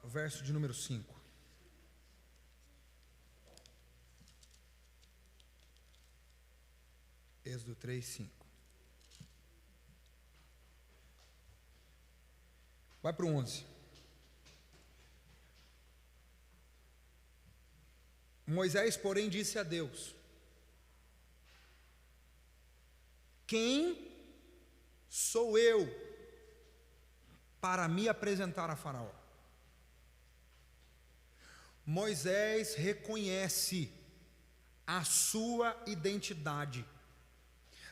verso de número 5. Êxodo 3, 5. Vai para o 11. Moisés, porém, disse a Deus: quem sou eu para me apresentar a Faraó? Moisés reconhece a sua identidade,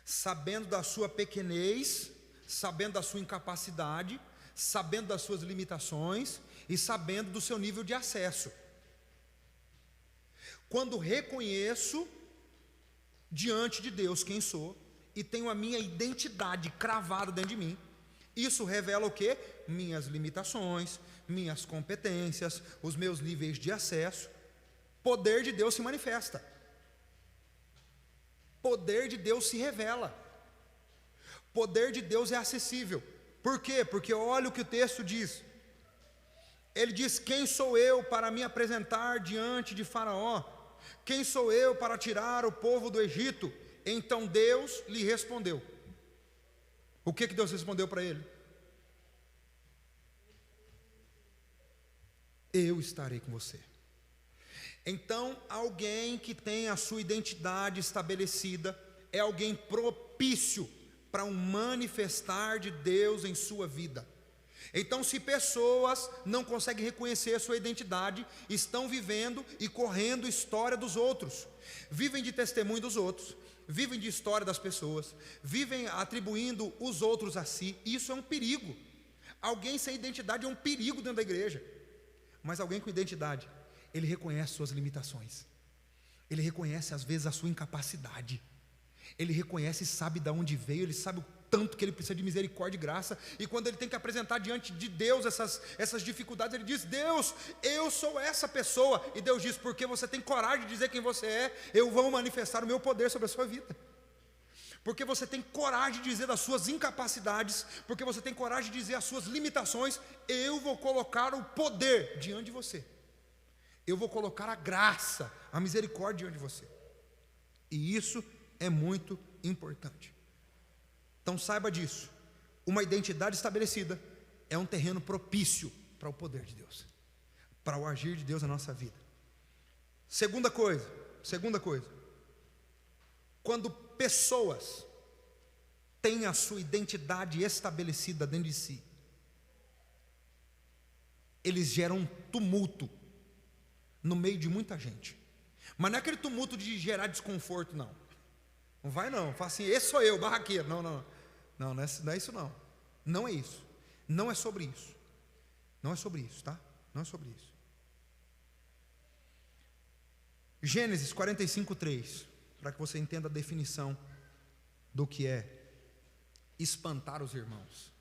sabendo da sua pequenez, sabendo da sua incapacidade, sabendo das suas limitações e sabendo do seu nível de acesso. Quando reconheço diante de Deus quem sou e tenho a minha identidade cravada dentro de mim, isso revela o quê? Minhas limitações, minhas competências, os meus níveis de acesso. Poder de Deus se manifesta. Poder de Deus se revela. Poder de Deus é acessível. Por quê? Porque olha o que o texto diz. Ele diz: quem sou eu para me apresentar diante de Faraó? Quem sou eu para tirar o povo do Egito? Então Deus lhe respondeu. O que Deus respondeu para ele? Eu estarei com você. Então, alguém que tem a sua identidade estabelecida é alguém propício para um manifestar de Deus em sua vida. Então, se pessoas não conseguem reconhecer a sua identidade, estão vivendo e correndo história dos outros, vivem de testemunho dos outros, vivem de história das pessoas, vivem atribuindo os outros a si. Isso é um perigo. Alguém sem identidade é um perigo dentro da igreja. Mas alguém com identidade, ele reconhece suas limitações, ele reconhece às vezes a sua incapacidade, ele reconhece e sabe de onde veio, ele sabe o tanto que ele precisa de misericórdia e graça, e quando ele tem que apresentar diante de Deus essas dificuldades, ele diz: Deus, eu sou essa pessoa. E Deus diz: porque você tem coragem de dizer quem você é, eu vou manifestar o meu poder sobre a sua vida. Porque você tem coragem de dizer das suas incapacidades, porque você tem coragem de dizer as suas limitações, eu vou colocar o poder diante de você. eu vou colocar a graça, a misericórdia diante de você. E isso é muito importante. Então saiba disso. Uma identidade estabelecida é um terreno propício para o poder de Deus, para o agir de Deus na nossa vida. Segunda coisa, quando pessoas têm a sua identidade estabelecida dentro de si, eles geram um tumulto no meio de muita gente. Mas não é aquele tumulto de gerar desconforto, não. Não vai não, fala assim, esse sou eu, barraqueiro. Não é isso não. Não é isso. Não é sobre isso. Não é sobre isso, tá? Não é sobre isso. Gênesis 45:3, para que você entenda a definição do que é espantar os irmãos.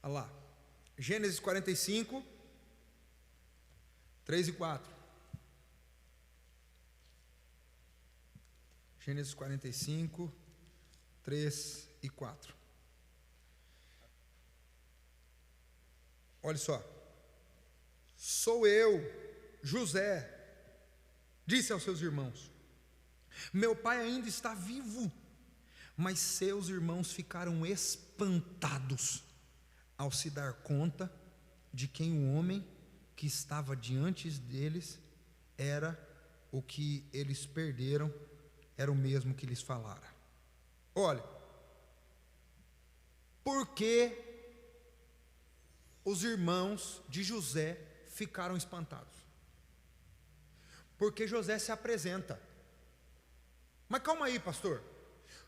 Olha lá, Gênesis 45, 3 e 4. Gênesis 45, 3 e 4. Olha só. Sou eu, José, disse aos seus irmãos: meu pai ainda está vivo. Mas seus irmãos ficaram espantados ao se dar conta de quem o homem que estava diante deles era. O que eles perderam era o mesmo que lhes falara. Olha, por que os irmãos de José ficaram espantados? Porque José se apresenta. Mas calma aí, pastor.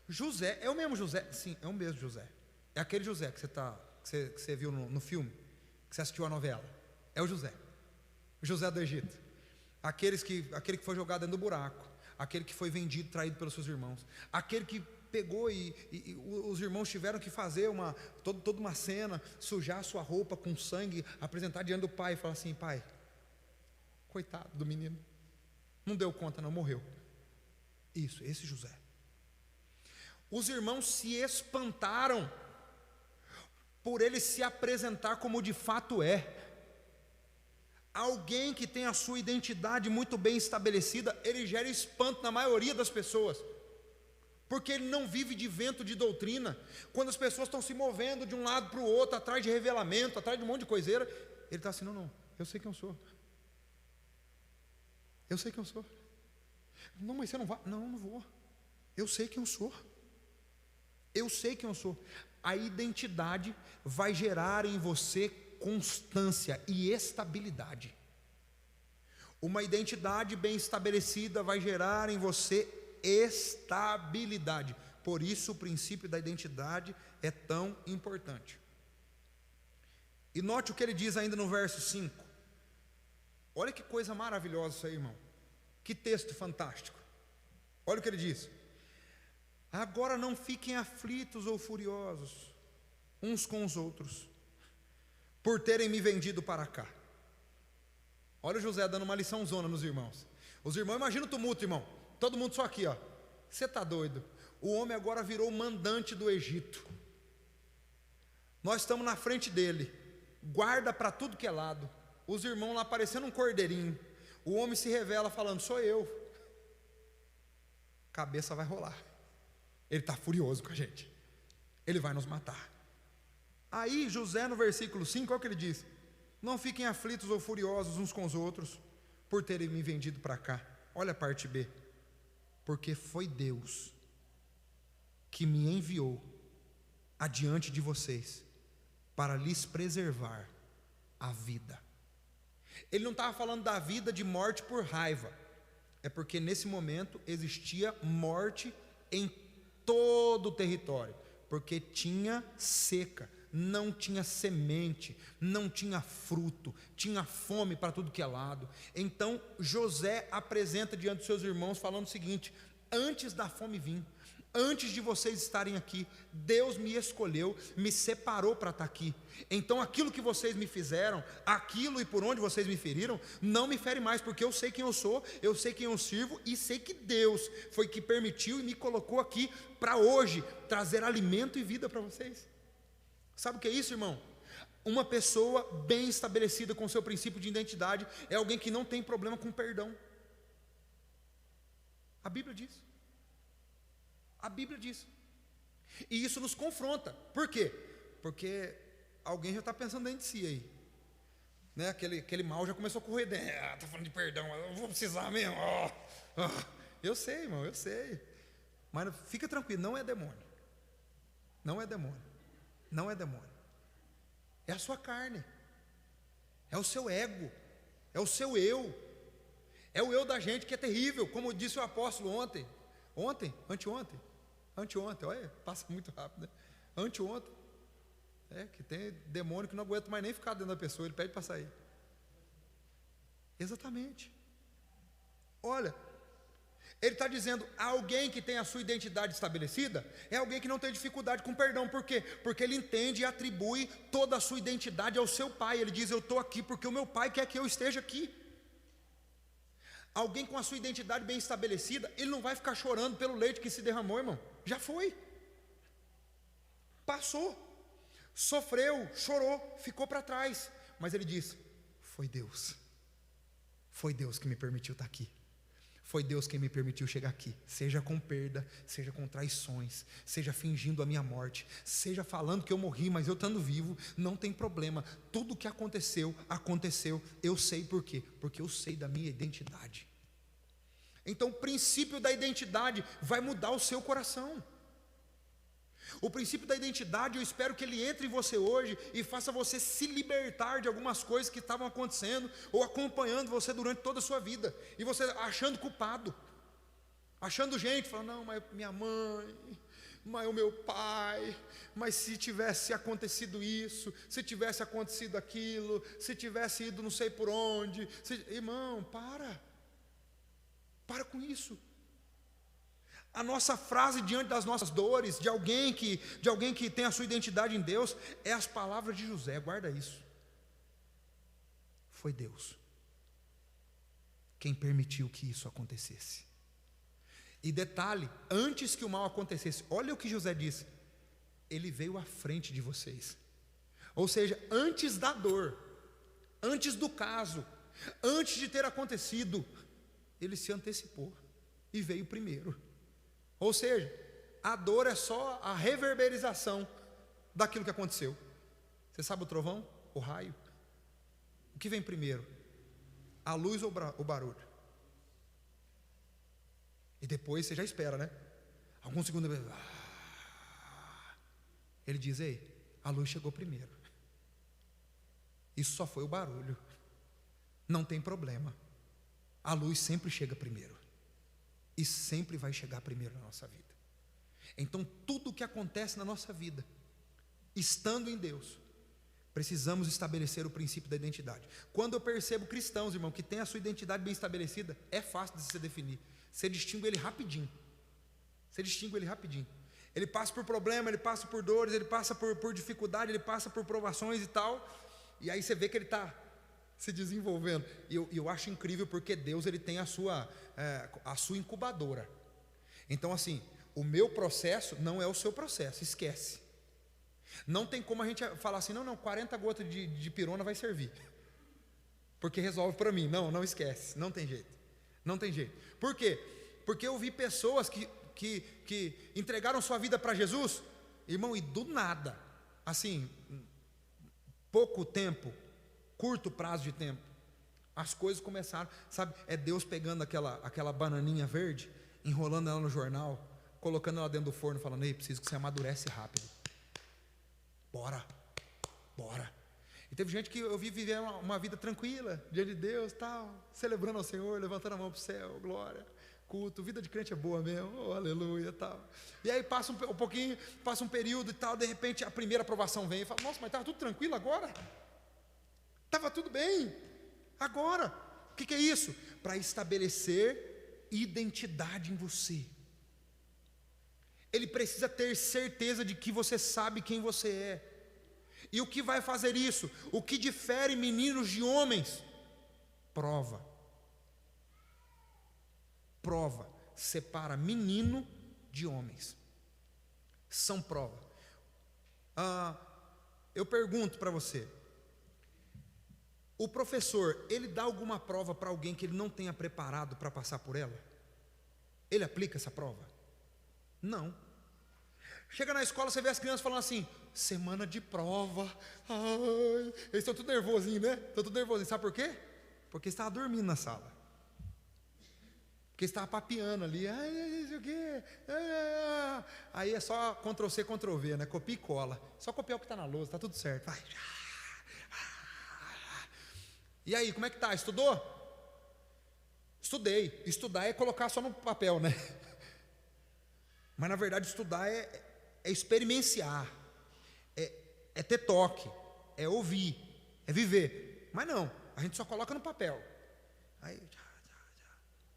José é o mesmo José? Sim, é o mesmo José. É aquele José que você viu no filme, que você assistiu a novela. É o José do Egito. Aquele que foi jogado dentro do buraco, aquele que foi vendido, traído pelos seus irmãos, aquele que pegou e os irmãos tiveram que fazer toda uma cena, sujar a sua roupa com sangue, apresentar diante do pai e falar assim: pai, coitado do menino, não deu conta não, morreu. Isso, esse José. Os irmãos se espantaram por ele se apresentar como de fato é. Alguém que tem a sua identidade muito bem estabelecida, ele gera espanto na maioria das pessoas, porque ele não vive de vento de doutrina. Quando as pessoas estão se movendo de um lado para o outro, atrás de revelamento, atrás de um monte de coiseira, ele está assim: não, eu sei quem eu sou. Eu sei quem eu sou. Não, mas você não vai. Não vou. Eu sei quem eu sou. Eu sei quem eu sou. A identidade vai gerar em você constância e estabilidade. Uma identidade bem estabelecida vai gerar em você estabilidade. Por isso o princípio da identidade é tão importante. E note o que ele diz ainda no verso 5. Olha que coisa maravilhosa isso aí, irmão. Que texto fantástico. Olha o que ele diz: agora não fiquem aflitos ou furiosos uns com os outros, por terem me vendido para cá. Olha o José dando uma liçãozona nos irmãos. Os irmãos, imagina o tumulto, irmão. Todo mundo só aqui, ó. Você está doido? O homem agora virou mandante do Egito. Nós estamos na frente dele, guarda para tudo que é lado. Os irmãos lá parecendo um cordeirinho. O homem se revela falando: sou eu. Cabeça vai rolar. Ele está furioso com a gente. Ele vai nos matar. Aí José no versículo 5, olha o que ele diz: não fiquem aflitos ou furiosos uns com os outros, por terem me vendido para cá. Olha a parte B. Porque foi Deus que me enviou adiante de vocês, para lhes preservar a vida. Ele não estava falando da vida de morte por raiva. É porque nesse momento existia morte em todo o território, porque tinha seca, não tinha semente, não tinha fruto, tinha fome para tudo que é lado. Então José apresenta diante dos seus irmãos falando o seguinte: antes da fome vir, Antes de vocês estarem aqui, Deus me escolheu, me separou para estar aqui. Então aquilo que vocês me fizeram, aquilo e por onde vocês me feriram, não me fere mais, porque eu sei quem eu sou, eu sei quem eu sirvo, e sei que Deus foi que permitiu e me colocou aqui para hoje trazer alimento e vida para vocês. Sabe o que é isso, irmão? Uma pessoa bem estabelecida com seu princípio de identidade é alguém que não tem problema com perdão. A Bíblia diz. A Bíblia diz. E isso nos confronta. Por quê? Porque alguém já está pensando dentro de si aí, né? Aquele mal já começou a correr dentro. Está falando de perdão, eu vou precisar mesmo. Eu sei, irmão, eu sei. Mas fica tranquilo, não é demônio. Não é demônio. Não é demônio. É a sua carne. É o seu ego. É o seu eu. É o eu da gente que é terrível, como disse o apóstolo ontem. Anteontem, olha, passa muito rápido, né? Anteontem, que tem demônio que não aguenta mais nem ficar dentro da pessoa, ele pede para sair. Exatamente. Olha, ele está dizendo, alguém que tem a sua identidade estabelecida, é alguém que não tem dificuldade com perdão. Por quê? Porque ele entende e atribui toda a sua identidade ao seu pai. Ele diz, eu estou aqui porque o meu pai quer que eu esteja aqui. Alguém com a sua identidade bem estabelecida, ele não vai ficar chorando pelo leite que se derramou, irmão. Já foi. Passou. Sofreu, chorou, ficou para trás. Mas ele diz, foi Deus. Foi Deus que me permitiu estar aqui. Foi Deus quem me permitiu chegar aqui. Seja com perda, seja com traições, seja fingindo a minha morte, seja falando que eu morri, mas eu estando vivo, não tem problema. Tudo o que aconteceu, aconteceu. Eu sei por quê? Porque eu sei da minha identidade. Então o princípio da identidade vai mudar o seu coração. O princípio da identidade, eu espero que ele entre em você hoje e faça você se libertar de algumas coisas que estavam acontecendo ou acompanhando você durante toda a sua vida, e você achando culpado, achando gente, falando, não, mas minha mãe, mas o meu pai, mas se tivesse acontecido isso, se tivesse acontecido aquilo, se tivesse ido não sei por onde, irmão, para com isso. A nossa frase diante das nossas dores, de alguém que tem a sua identidade em Deus, é as palavras de José, guarda isso. Foi Deus quem permitiu que isso acontecesse. E detalhe, antes que o mal acontecesse, olha o que José disse, ele veio à frente de vocês. Ou seja, antes da dor, antes do caso, antes de ter acontecido, ele se antecipou e veio primeiro. Ou seja, a dor é só a reverberização daquilo que aconteceu. Você sabe o trovão? O raio? O que vem primeiro? A luz ou o barulho? E depois você já espera, né? Alguns segundos ele diz, ei, a luz chegou primeiro. Isso só foi o barulho. Não tem problema. A luz sempre chega primeiro. E sempre vai chegar primeiro na nossa vida. Então tudo o que acontece na nossa vida, estando em Deus, precisamos estabelecer o princípio da identidade. Quando eu percebo cristãos, irmão, que tem a sua identidade bem estabelecida, é fácil de se definir. Você distingue ele rapidinho. Ele passa por problema, ele passa por dores, ele passa por dificuldade, ele passa por provações e tal. E aí você vê que ele está se desenvolvendo. E eu acho incrível porque Deus ele tem a sua incubadora. Então assim, o meu processo não é o seu processo, esquece. Não tem como a gente falar assim, não, 40 gotas de pirona vai servir, porque resolve para mim. Não esquece, não tem jeito. Por quê? Porque eu vi pessoas que entregaram sua vida para Jesus, irmão, e do nada, assim, pouco tempo, curto prazo de tempo, as coisas começaram, sabe, é Deus pegando aquela bananinha verde, enrolando ela no jornal, colocando ela dentro do forno, falando, ei, preciso que você amadurece rápido, bora, e teve gente que eu vi viver uma vida tranquila, diante de Deus, tal, celebrando ao Senhor, levantando a mão para o céu, glória, culto, vida de crente é boa mesmo, oh, aleluia, tal, e aí passa um pouquinho, passa um período e tal, de repente a primeira aprovação vem, e fala, nossa, mas estava tudo tranquilo agora? Estava tudo bem, agora, o que é isso? Para estabelecer identidade em você. ele precisa ter certeza de que você sabe quem você é. E o que vai fazer isso? O que difere meninos de homens? Prova. Prova separa menino de homens. São prova. Eu pergunto para você: o professor, ele dá alguma prova para alguém que ele não tenha preparado para passar por ela? Ele aplica essa prova? Não. Chega na escola, você vê as crianças falando assim: semana de prova. Ai, eles estão tudo nervosinhos, né? Estão tudo nervosinhos. Sabe por quê? Porque estava dormindo na sala. Porque estava papiando ali. Ai, isso o quê? Aí é só Ctrl+C, Ctrl+V, né? Copia e cola. Só copiar o que está na lousa, está tudo certo. Vai. E aí, como é que tá? Estudou? Estudei. Estudar é colocar só no papel, né? Mas na verdade estudar é experienciar, é ter toque, é ouvir, é viver. Mas não, a gente só coloca no papel. Aí,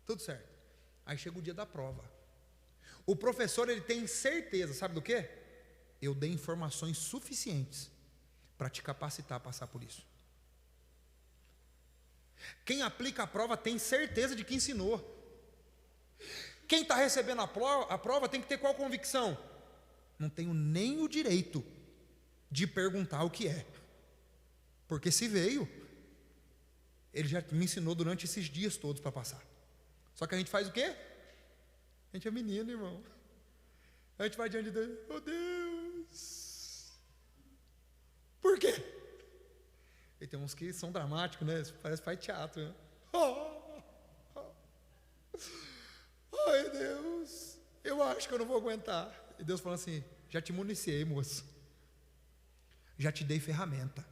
tudo certo. Aí chega o dia da prova. O professor, ele tem certeza, sabe do quê? Eu dei informações suficientes para te capacitar a passar por isso. Quem aplica a prova tem certeza de que ensinou. Quem está recebendo a prova tem que ter qual convicção? Não tenho nem o direito de perguntar o que é, porque se veio, ele já me ensinou durante esses dias todos para passar. Só que a gente faz o quê? A gente é menino, irmão. A gente vai diante de Deus: oh Deus, por quê? E tem uns que são dramáticos, né? Parece que faz teatro, né? Ai, Deus, eu acho que eu não vou aguentar. E Deus falando assim: já te municiei, moço. Já te dei ferramenta.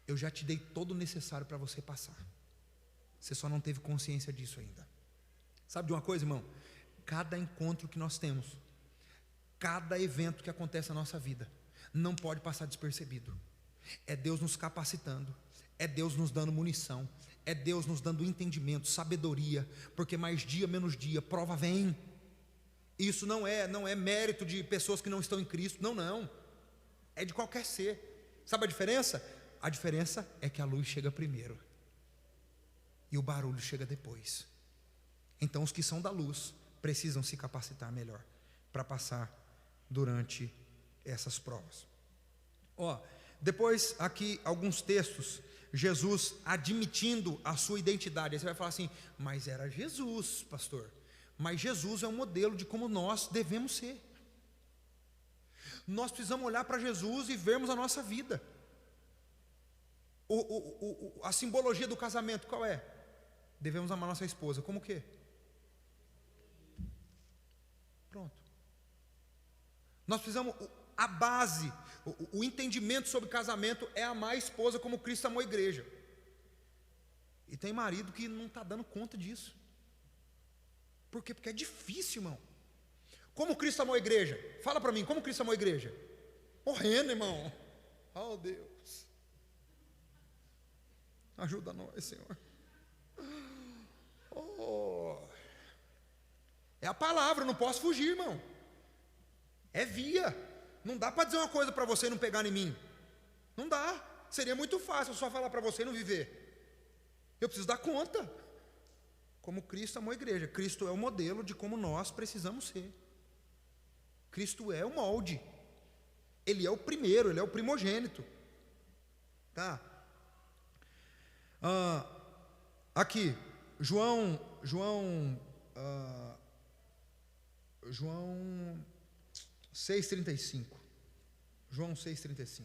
Eu já te dei todo o necessário para você passar. Você só não teve consciência disso ainda. Sabe de uma coisa, irmão? Cada encontro que nós temos, cada evento que acontece na nossa vida, não pode passar despercebido. É Deus nos capacitando, é Deus nos dando munição, é Deus nos dando entendimento, sabedoria, porque mais dia menos dia, prova vem. Isso não é mérito de pessoas que não estão em Cristo, não, é de qualquer ser. Sabe a diferença? A diferença é que a luz chega primeiro e o barulho chega depois. Então os que são da luz precisam se capacitar melhor para passar durante essas provas. Depois aqui alguns textos, Jesus admitindo a sua identidade. Aí você vai falar assim: mas era Jesus, pastor. Mas Jesus é um modelo de como nós devemos ser. Nós precisamos olhar para Jesus e vermos a nossa vida. A simbologia do casamento qual é? Devemos amar nossa esposa. Como o quê? Pronto. Nós precisamos, a base, o entendimento sobre casamento é amar a esposa como Cristo amou a igreja. E tem marido que não está dando conta disso. Por quê? Porque é difícil, irmão. Como Cristo amou a igreja? Fala para mim, como Cristo amou a igreja? Morrendo, irmão. Oh Deus, ajuda nós, Senhor. É a palavra, não posso fugir, irmão. É via. Não dá para dizer uma coisa para você e não pegar em mim. Não dá. Seria muito fácil eu só falar para você e não viver. Eu preciso dar conta. Como Cristo amou a igreja. Cristo é o modelo de como nós precisamos ser. Cristo é o molde. Ele é o primeiro, ele é o primogênito. Tá? Aqui, João 6,35. João 6,35.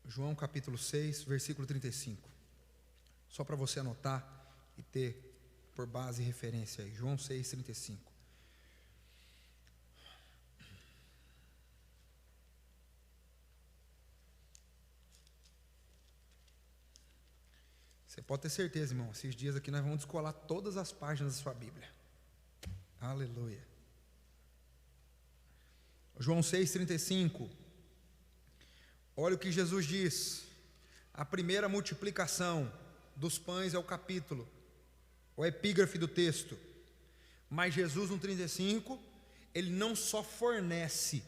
João capítulo 6, versículo 35. Só para você anotar e ter por base e referência aí. João 6,35. Você pode ter certeza, irmão, esses dias aqui nós vamos descolar todas as páginas da sua Bíblia. Aleluia. João 6,35. Olha o que Jesus diz. A primeira multiplicação dos pães é o capítulo. o epígrafe do texto. Mas Jesus no 35, ele não só fornece,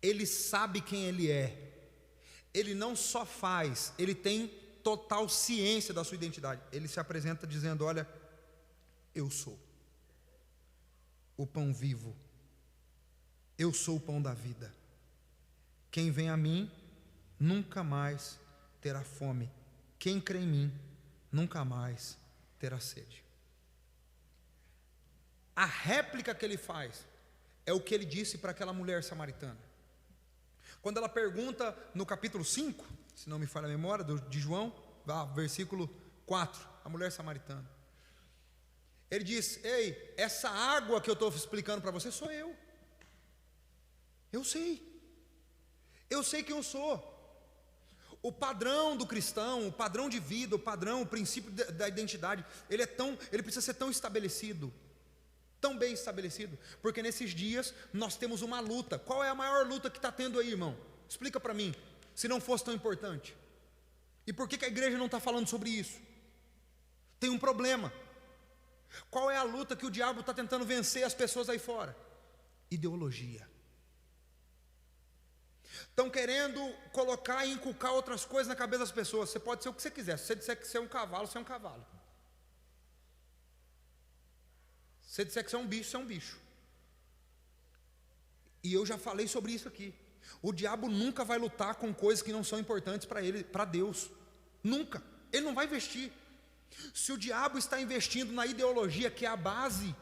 ele sabe quem ele é. Ele não só faz, ele tem total ciência da sua identidade. Ele se apresenta dizendo: olha, eu sou o pão vivo, eu sou o pão da vida. Quem vem a mim nunca mais terá fome. Quem crê em mim nunca mais terá sede. A réplica que ele faz é o que ele disse para aquela mulher samaritana. Quando ela pergunta no capítulo 5, se não me falha a memória, de João, versículo 4, a mulher samaritana. Ele diz: ei, essa água que eu estou explicando para você sou eu. Eu sei quem eu sou. O padrão do cristão, o padrão de vida, o princípio da identidade, ele precisa ser tão estabelecido, tão bem estabelecido, porque nesses dias nós temos uma luta. Qual é a maior luta que está tendo aí, irmão? Explica para mim, se não fosse tão importante. E por que a igreja não está falando sobre isso? Tem um problema. Qual é a luta que o diabo está tentando vencer as pessoas aí fora? Ideologia. Estão querendo colocar e inculcar outras coisas na cabeça das pessoas. Você pode ser o que você quiser. Se você disser que você é um cavalo, você é um cavalo. Se você disser que você é um bicho, você é um bicho. E eu já falei sobre isso aqui. O diabo nunca vai lutar com coisas que não são importantes para ele, para Deus. Nunca. Ele não vai investir. Se o diabo está investindo na ideologia, que é a base,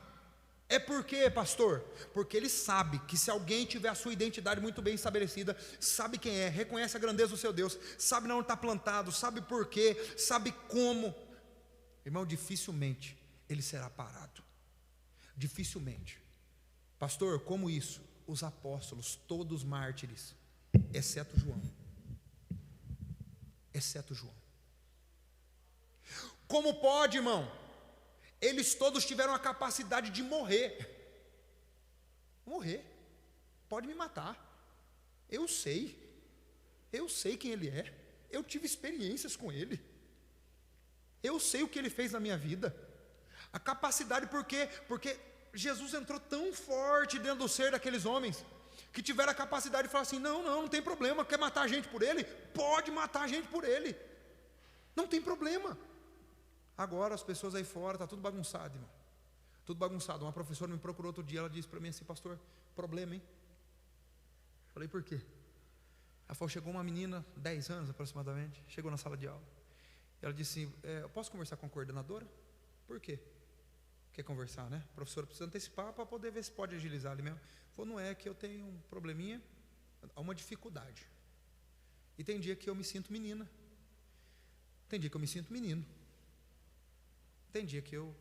é por quê, pastor? Porque ele sabe que se alguém tiver a sua identidade muito bem estabelecida, sabe quem é, reconhece a grandeza do seu Deus, sabe onde está plantado, sabe por quê, sabe como, irmão, dificilmente ele será parado. Dificilmente. Pastor, como isso? Os apóstolos, todos mártires, exceto João. Exceto João. Como pode, irmão? Eles todos tiveram a capacidade de morrer. Morrer. Pode me matar. Eu sei quem ele é. Eu tive experiências com ele. Eu sei o que ele fez na minha vida. A capacidade, por quê? Porque Jesus entrou tão forte dentro do ser daqueles homens, que tiveram a capacidade de falar assim: não tem problema, quer matar a gente por ele? Pode matar a gente por ele. Não tem problema. Agora as pessoas aí fora, está tudo bagunçado, irmão. Tudo bagunçado. Uma professora me procurou outro dia, ela disse para mim assim: pastor, problema, hein? Falei: por quê? Ela falou: chegou uma menina, 10 anos aproximadamente, chegou na sala de aula. Ela disse: eu posso conversar com a coordenadora? Por quê? Quer conversar, né? A professora precisa antecipar para poder ver se pode agilizar ali mesmo. Falou: não, é que eu tenho um probleminha, uma dificuldade. E tem dia que eu me sinto menina. Tem dia que eu me sinto menino. Tem dia que eu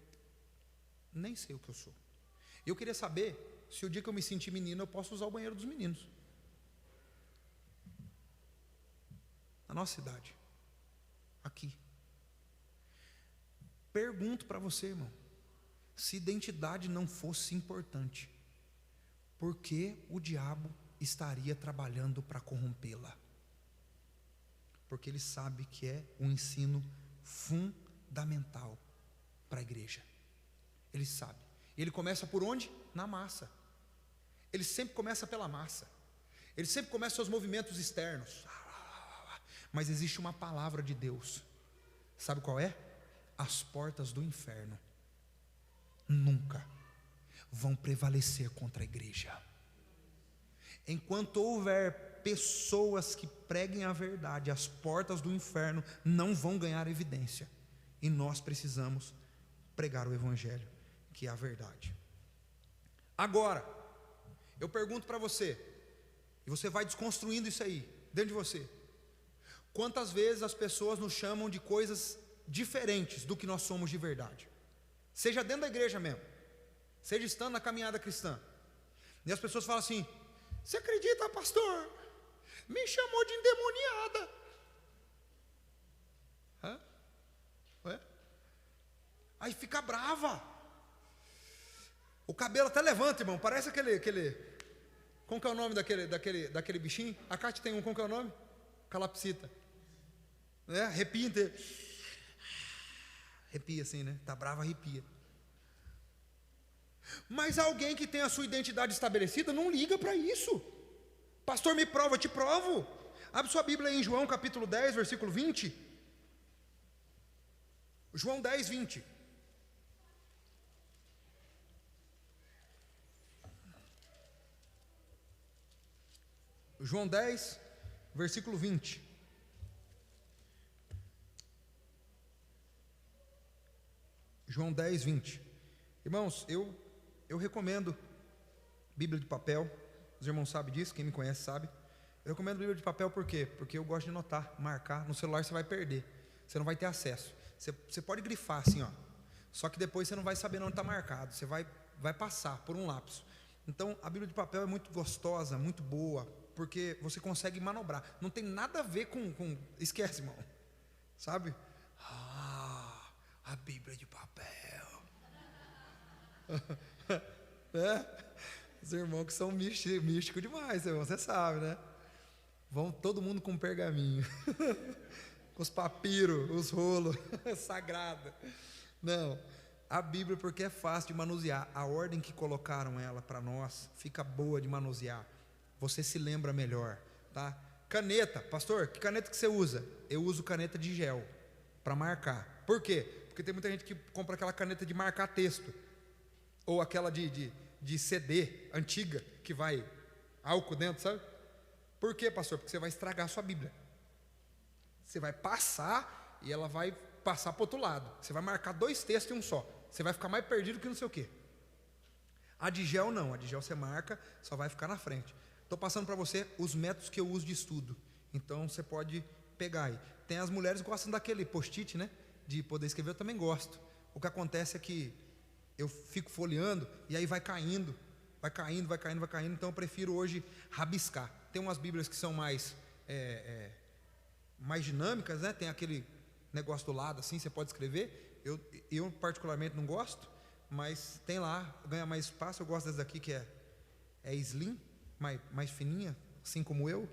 nem sei o que eu sou. Eu queria saber se o dia que eu me sentir menino eu posso usar o banheiro dos meninos. Na nossa cidade. Aqui. Pergunto para você, irmão. Se identidade não fosse importante, por que o diabo estaria trabalhando para corrompê-la? Porque ele sabe que é um ensino fundamental para a igreja. Ele sabe. E ele começa por onde? Na massa. Ele sempre começa pela massa. Ele sempre começa seus movimentos externos. Mas existe uma palavra de Deus. Sabe qual é? As portas do inferno nunca vão prevalecer contra a igreja. Enquanto houver pessoas que preguem a verdade, as portas do inferno não vão ganhar evidência. E nós precisamos pregar o evangelho, que é a verdade. Agora, eu pergunto para você, e você vai desconstruindo isso aí, dentro de você. Quantas vezes as pessoas nos chamam de coisas diferentes do que nós somos de verdade? Seja dentro da igreja mesmo, seja estando na caminhada cristã. E as pessoas falam assim: você acredita, pastor? Me chamou de endemoniada. Hã? Ué? Aí fica brava. O cabelo até levanta, irmão. Parece aquele. Como que é o nome daquele bichinho? A Cátia tem um, como que é o nome? Calopsita. né? Arrepia inteiro. Arrepia assim, né? Tá bravo, arrepia. Mas alguém que tem a sua identidade estabelecida não liga para isso. Pastor, me prova, eu te provo. Abre sua Bíblia aí em João capítulo 10, versículo 20. João 10, 20. João 10, versículo 20. João 10, 20. Irmãos, eu recomendo Bíblia de papel. Os irmãos sabem disso, quem me conhece sabe. Eu recomendo Bíblia de papel por quê? Porque eu gosto de anotar, marcar. No celular você vai perder, você não vai ter acesso. Você pode grifar assim, ó. Só que depois você não vai saber onde está marcado. Você vai passar por um lapso. Então a Bíblia de papel é muito gostosa, muito boa, porque você consegue manobrar. Não tem nada a ver com esquece, irmão. Sabe? A Bíblia de papel. Os irmãos que são místicos demais, você sabe, né? Vão todo mundo com pergaminho, com os papiros, os rolos, sagrada. Não, a Bíblia porque é fácil de manusear. A ordem que colocaram ela para nós fica boa de manusear. Você se lembra melhor, tá? Caneta, pastor, que caneta que você usa? Eu uso caneta de gel para marcar. Por quê? Porque tem muita gente que compra aquela caneta de marcar texto, ou aquela de CD antiga que vai álcool dentro, sabe? Por quê, pastor? Porque você vai estragar a sua Bíblia. Você vai passar e ela vai passar para o outro lado. Você vai marcar 2 textos em um só. Você vai ficar mais perdido que não sei o quê. A de gel não. A de gel você marca, só vai ficar na frente. Estou passando para você os métodos que eu uso de estudo. Então você pode pegar aí. Tem as mulheres que gostam daquele post-it, né? De poder escrever, eu também gosto. O que acontece é que eu fico folheando e aí vai caindo. Então eu prefiro hoje rabiscar. Tem umas Bíblias que são mais dinâmicas, né? Tem aquele negócio do lado assim, você pode escrever. Eu particularmente não gosto, mas tem lá, ganha mais espaço. Eu gosto dessa daqui que é slim, mais fininha, assim como eu.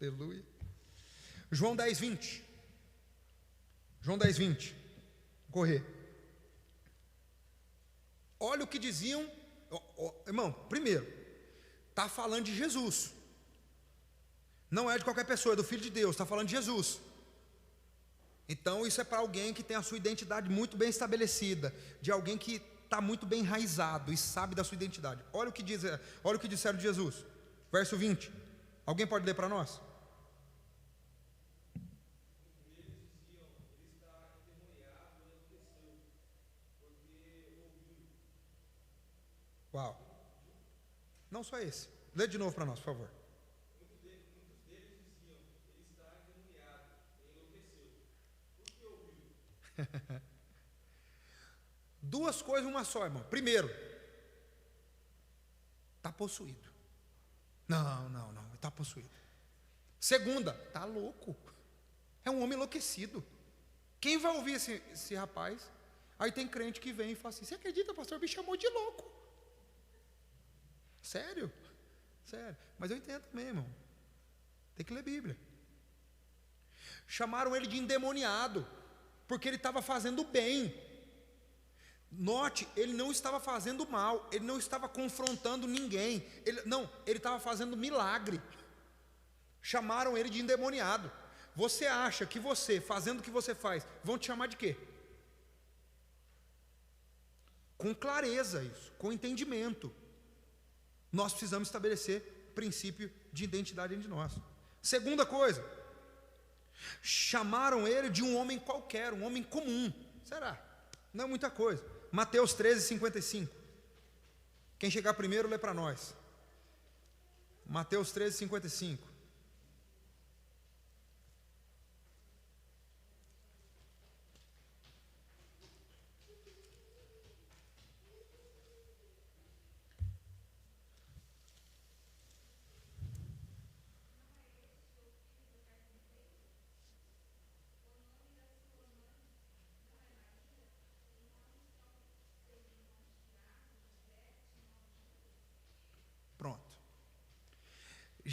Aleluia. João 10, 20. João 10, 20. Vou correr. Olha o que diziam. Irmão, primeiro, está falando de Jesus. Não é de qualquer pessoa, é do Filho de Deus, está falando de Jesus. Então isso é para alguém que tem a sua identidade muito bem estabelecida, de alguém que está muito bem enraizado e sabe da sua identidade. Olha o que disseram de Jesus. Verso 20. Alguém pode ler para nós? Uau. Não só esse. Lê de novo para nós, por favor. Muitos deles diziam, ele está endemoniado, enlouqueceu. Por que ouviu? Duas coisas, uma só, irmão. Primeiro, está possuído. Não, está possuído. Segunda, está louco. É um homem enlouquecido. Quem vai ouvir esse rapaz? Aí tem crente que vem e fala assim: você acredita, pastor? Me chamou de louco. Sério? Sério. Mas eu entendo também, irmão. Tem que ler Bíblia. Chamaram ele de endemoniado, porque ele estava fazendo bem. Note, ele não estava fazendo mal, ele não estava confrontando ninguém. Ele estava fazendo milagre. Chamaram ele de endemoniado. Você acha que você, fazendo o que você faz, vão te chamar de quê? Com clareza isso, com entendimento. Nós precisamos estabelecer princípio de identidade entre nós. Segunda coisa, chamaram ele de um homem qualquer, um homem comum. Será? Não é muita coisa. Mateus 13, 55. Quem chegar primeiro, lê para nós. Mateus 13, 55.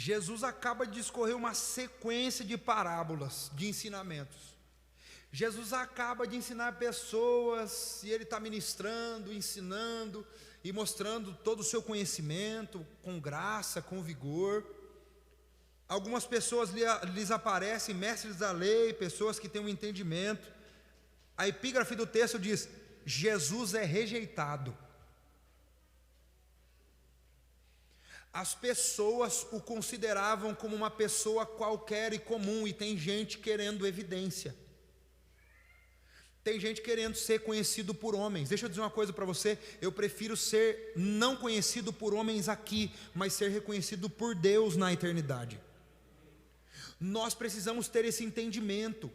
Jesus acaba de discorrer uma sequência de parábolas, de ensinamentos. Jesus acaba de ensinar pessoas, e ele está ministrando, ensinando e mostrando todo o seu conhecimento, com graça, com vigor. Algumas pessoas lhes aparecem, mestres da lei, pessoas que têm um entendimento. A epígrafe do texto diz: Jesus é rejeitado. As pessoas o consideravam como uma pessoa qualquer e comum, e tem gente querendo evidência. Tem gente querendo ser conhecido por homens. Deixa eu dizer uma coisa para você: eu prefiro ser não conhecido por homens aqui, mas ser reconhecido por Deus na eternidade. Nós precisamos ter esse entendimento.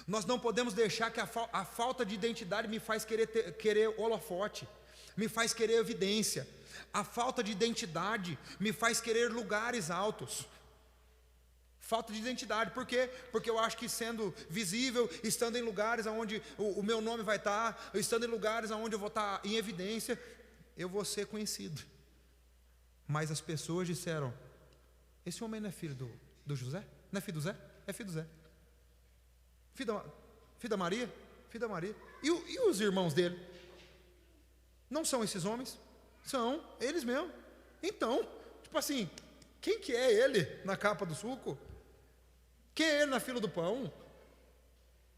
Nós não podemos deixar que a falta de identidade me faz querer holofote, me faz querer evidência. A falta de identidade me faz querer lugares altos. Falta de identidade, por quê? Porque eu acho que sendo visível, estando em lugares onde o meu nome vai estar, estando em lugares onde eu vou estar em evidência, eu vou ser conhecido. Mas as pessoas disseram: esse homem não é filho do José? Não é filho do Zé? É filho do Zé. Filho da Maria? Filho da Maria. E os irmãos dele? Não são esses homens? São eles mesmos. Então, tipo assim, quem que é ele na capa do suco? Quem é ele na fila do pão?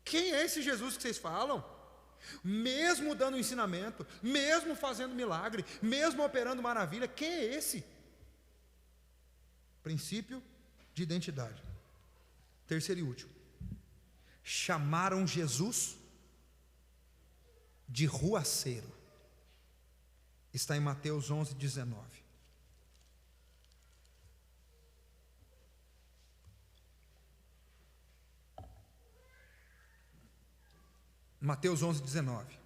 Quem é esse Jesus que vocês falam? Mesmo dando ensinamento, mesmo fazendo milagre, mesmo operando maravilha, quem é esse? Princípio de identidade. Terceiro e último: chamaram Jesus de ruaceiro. Está em Mateus 11:19. Mateus 11:19.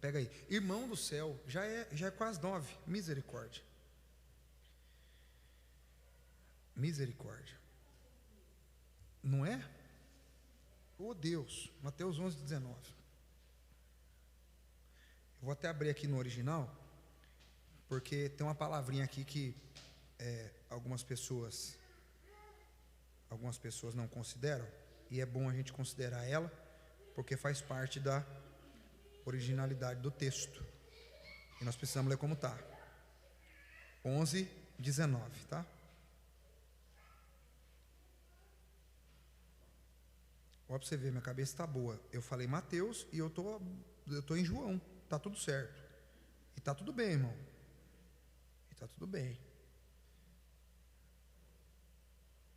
Pega aí. Irmão do céu, já é quase 9. Misericórdia. Misericórdia. Não é? Oh Deus. Mateus 11:19. Eu vou até abrir aqui no original, porque tem uma palavrinha aqui que algumas pessoas não consideram, e é bom a gente considerar ela, porque faz parte da originalidade do texto, e nós precisamos ler como está. 11:19, tá? Ó, para você ver, minha cabeça está boa. Eu falei Mateus e eu tô em João. Tá tudo certo. E tá tudo bem, irmão. E tá tudo bem.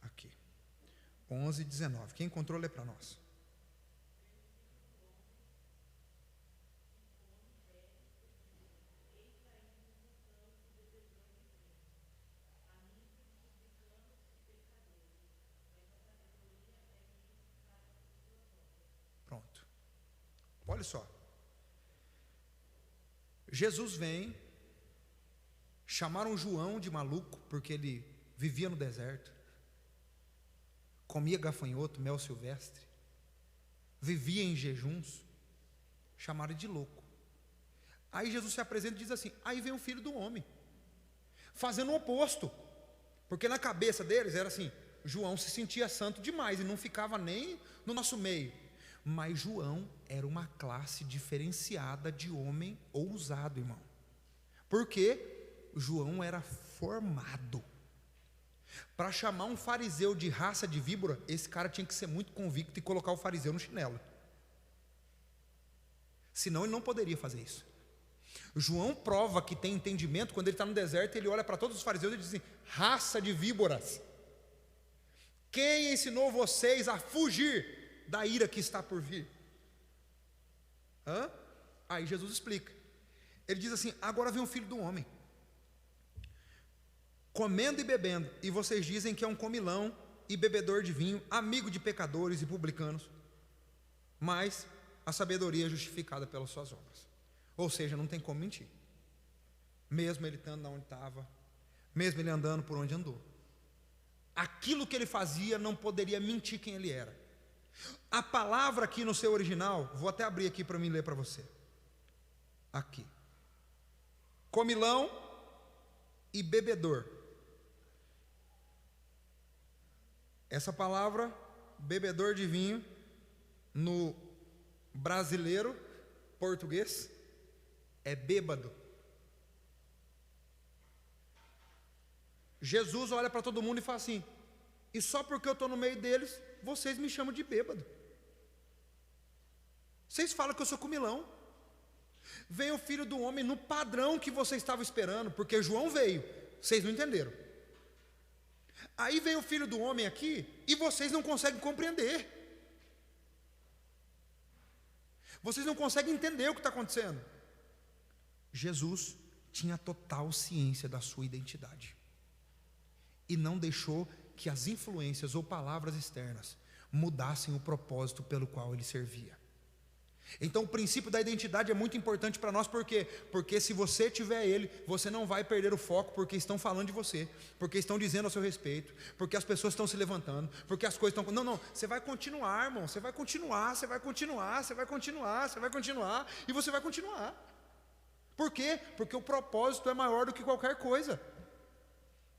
Aqui. 11:19. Quem encontrou, lê para nós. Pronto. Olha só. Jesus vem, chamaram João de maluco, porque ele vivia no deserto, comia gafanhoto, mel silvestre, vivia em jejuns, chamaram de louco. Aí Jesus se apresenta e diz assim: aí vem o Filho do Homem, fazendo o oposto, porque na cabeça deles era assim: João se sentia santo demais e não ficava nem no nosso meio. Mas João era uma classe diferenciada de homem ousado, irmão. Porque João era formado. Para chamar um fariseu de raça de víbora, esse cara tinha que ser muito convicto e colocar o fariseu no chinelo. Senão ele não poderia fazer isso. João prova que tem entendimento quando ele está no deserto, ele olha para todos os fariseus e diz assim: raça de víboras, quem ensinou vocês a fugir da ira que está por vir? Aí Jesus explica. Ele diz assim: agora vem o Filho do Homem, comendo e bebendo, e vocês dizem que é um comilão e bebedor de vinho, amigo de pecadores e publicanos, mas a sabedoria é justificada pelas suas obras. Ou seja, não tem como mentir. Mesmo ele estando onde estava, mesmo ele andando por onde andou, aquilo que ele fazia não poderia mentir quem ele era. A palavra aqui no seu original, vou até abrir aqui para mim ler para você. Aqui. Comilão e bebedor. Essa palavra, bebedor de vinho, no brasileiro, português, é bêbado. Jesus olha para todo mundo e fala assim: e só porque eu estou no meio deles, vocês me chamam de bêbado. Vocês falam que eu sou comilão. Vem o Filho do Homem no padrão que vocês estavam esperando, porque João veio, vocês não entenderam. Aí vem o Filho do Homem aqui e vocês não conseguem compreender. Vocês não conseguem entender o que está acontecendo. Jesus tinha total ciência da sua identidade e não deixou que as influências ou palavras externas mudassem o propósito pelo qual ele servia. Então o princípio da identidade é muito importante para nós, por quê? Porque se você tiver ele, você não vai perder o foco, porque estão falando de você, porque estão dizendo a seu respeito, porque as pessoas estão se levantando, porque as coisas estão... Não, você vai continuar, irmão, você vai continuar, você vai continuar, você vai continuar, você vai continuar, e você vai continuar. Por quê? Porque o propósito é maior do que qualquer coisa.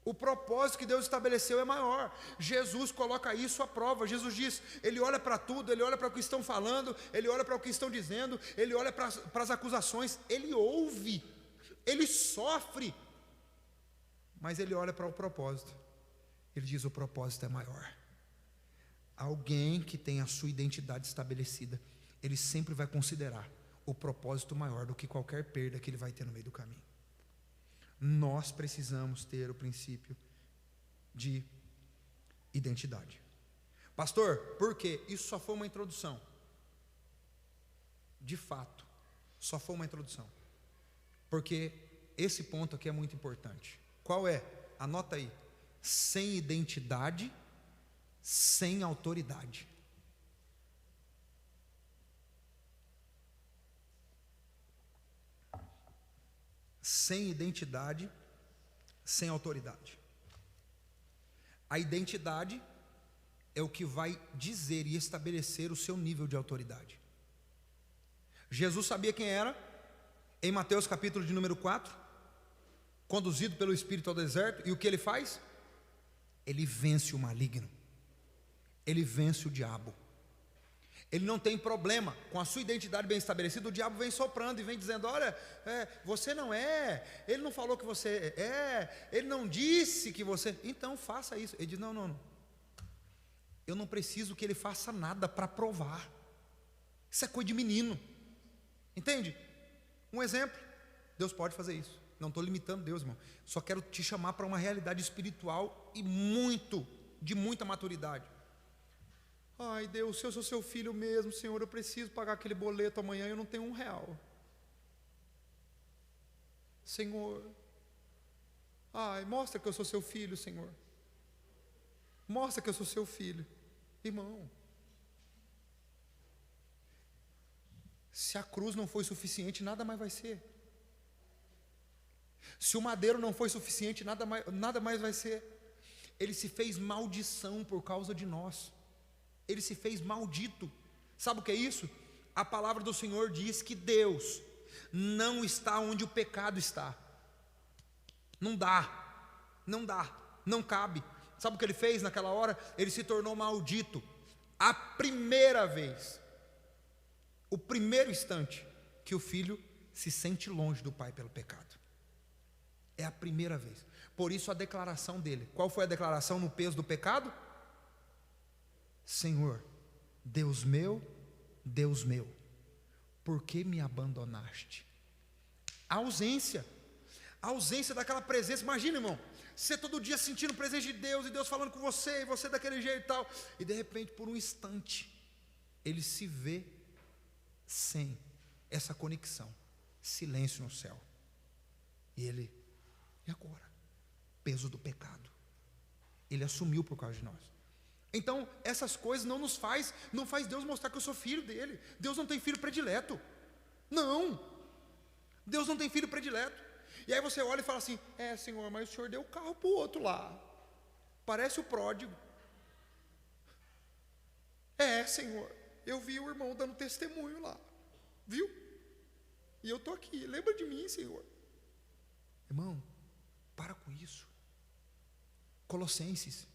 O propósito que Deus estabeleceu é maior. Jesus coloca isso à prova. Jesus diz, ele olha para tudo, ele olha para o que estão falando, ele olha para o que estão dizendo, ele olha para as acusações, ele ouve, ele sofre, mas ele olha para o propósito. Ele diz, o propósito é maior. Alguém que tem a sua identidade estabelecida, ele sempre vai considerar o propósito maior do que qualquer perda que ele vai ter no meio do caminho. Nós precisamos ter o princípio de identidade. Pastor, por quê? Isso só foi uma introdução. De fato, só foi uma introdução. Porque esse ponto aqui é muito importante. Qual é? Anota aí. Sem identidade, sem autoridade. Sem identidade, sem autoridade. A identidade é o que vai dizer e estabelecer o seu nível de autoridade. Jesus sabia quem era, em Mateus capítulo de número 4, conduzido pelo Espírito ao deserto, e o que ele faz? Ele vence o maligno, ele vence o diabo. Ele não tem problema com a sua identidade bem estabelecida. O diabo vem soprando e vem dizendo, olha, você não é, ele não falou que você é, ele não disse que você, então faça isso. Ele diz, não, eu não preciso que ele faça nada para provar, isso é coisa de menino, entende? Um exemplo, Deus pode fazer isso, não estou limitando Deus, irmão, só quero te chamar para uma realidade espiritual e de muita maturidade. Ai Deus, se eu sou seu filho mesmo, Senhor, eu preciso pagar aquele boleto amanhã, eu não tenho R$1. Senhor, mostra que eu sou seu filho, Senhor. Mostra que eu sou seu filho. Irmão, se a cruz não foi suficiente, nada mais vai ser. Se o madeiro não foi suficiente, nada mais vai ser. Ele se fez maldição por causa de nós. Ele se fez maldito. Sabe o que é isso? A palavra do Senhor diz que Deus não está onde o pecado está. Não dá, não cabe. Sabe o que ele fez naquela hora? Ele se tornou maldito. A primeira vez, o primeiro instante que o filho se sente longe do pai pelo pecado. É a primeira vez. Por isso a declaração dele. Qual foi a declaração no peso do pecado? Senhor, Deus meu, por que me abandonaste? A ausência daquela presença. Imagina, irmão, você todo dia sentindo a presença de Deus, e Deus falando com você, e você daquele jeito e tal, e de repente, por um instante, ele se vê sem essa conexão, silêncio no céu, e agora? Peso do pecado, ele assumiu por causa de nós. Então, essas coisas não faz Deus mostrar que eu sou filho dele. Deus não tem filho predileto. Não. Deus não tem filho predileto. E aí você olha e fala assim, Senhor, mas o Senhor deu o carro para o outro lá. Parece o pródigo. Senhor, eu vi o irmão dando testemunho lá. Viu? E eu estou aqui. Lembra de mim, Senhor. Irmão, para com isso. Colossenses.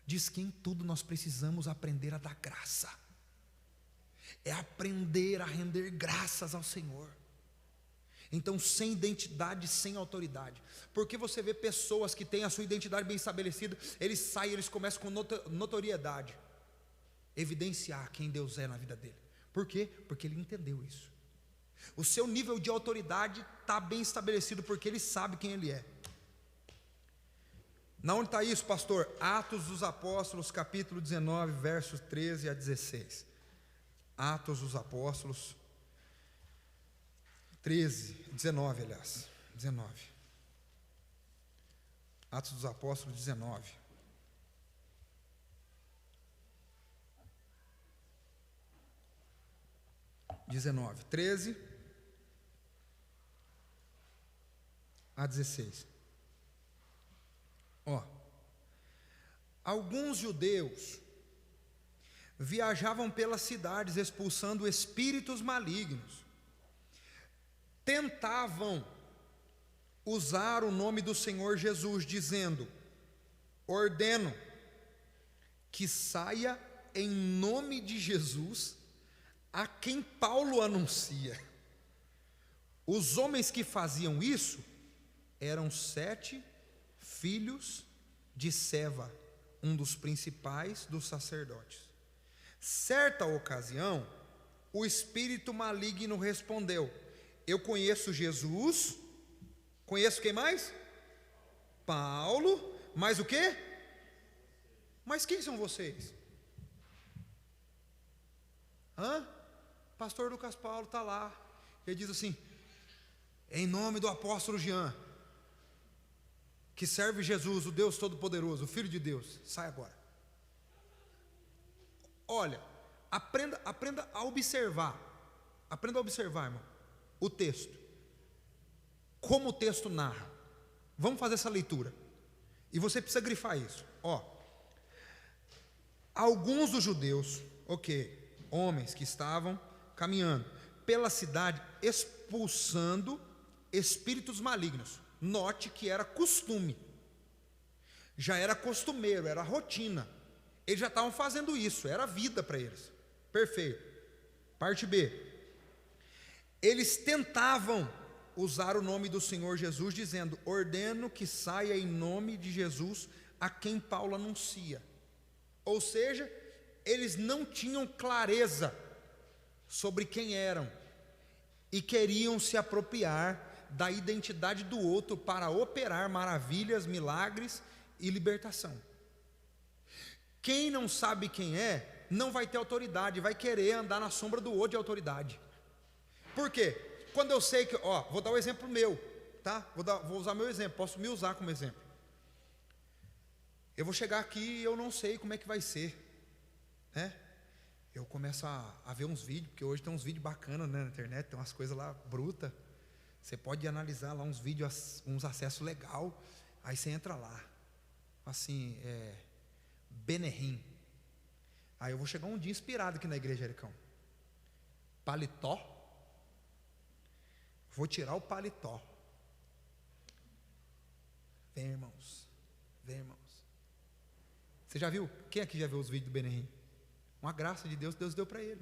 diz que em tudo nós precisamos aprender a dar graça. É aprender a render graças ao Senhor. Então, sem identidade, sem autoridade. Porque você vê pessoas que têm a sua identidade bem estabelecida, eles saem, eles começam com notoriedade, evidenciar quem Deus é na vida dele. Por quê? Porque ele entendeu isso. O seu nível de autoridade está bem estabelecido, porque ele sabe quem ele é. Na onde está isso, pastor? Atos dos Apóstolos, capítulo 19, versos 13 a 16. Atos dos Apóstolos 19, aliás, 19. Atos dos Apóstolos 19. (19) 13 a 16. Alguns judeus viajavam pelas cidades expulsando espíritos malignos. Tentavam usar o nome do Senhor Jesus, dizendo: ordeno que saia em nome de Jesus a quem Paulo anuncia. Os homens que faziam isso eram 7 filhos de Seva, um dos principais dos sacerdotes. Certa ocasião, o espírito maligno respondeu: eu conheço Jesus, conheço quem mais? Paulo, mas o quê? Mas quem são vocês? Pastor Lucas Paulo está lá, ele diz assim: em nome do apóstolo Jean, que serve Jesus, o Deus Todo-Poderoso, o Filho de Deus, sai agora. Olha, aprenda a observar, irmão, o texto, como o texto narra. Vamos fazer essa leitura, e você precisa grifar isso. Alguns dos judeus, homens que estavam caminhando pela cidade expulsando espíritos malignos. Note que era costume, já era costumeiro, era rotina. Eles já estavam fazendo isso, era vida para eles. Perfeito. Parte B. Eles tentavam usar o nome do Senhor Jesus, dizendo: ordeno que saia em nome de Jesus a quem Paulo anuncia. Ou seja, eles não tinham clareza sobre quem eram e queriam se apropriar da identidade do outro para operar maravilhas, milagres e libertação. Quem não sabe quem é, não vai ter autoridade, vai querer andar na sombra do outro de autoridade. Por quê? Quando eu sei que, vou dar um exemplo meu, tá? Vou usar meu exemplo, posso me usar como exemplo. Eu vou chegar aqui e eu não sei como é que vai ser, né? Eu começo a ver uns vídeos, porque hoje tem uns vídeos bacanas, né, na internet, tem umas coisas lá brutas. Você pode analisar lá uns vídeos, uns acessos legal. Aí você entra lá, assim, Benerim. Aí eu vou chegar um dia inspirado aqui na igreja, Ericão. Paletó. Vou tirar o paletó. Vem, irmãos. Você já viu? Quem aqui já viu os vídeos do Benerim? Uma graça de Deus, Deus deu para ele.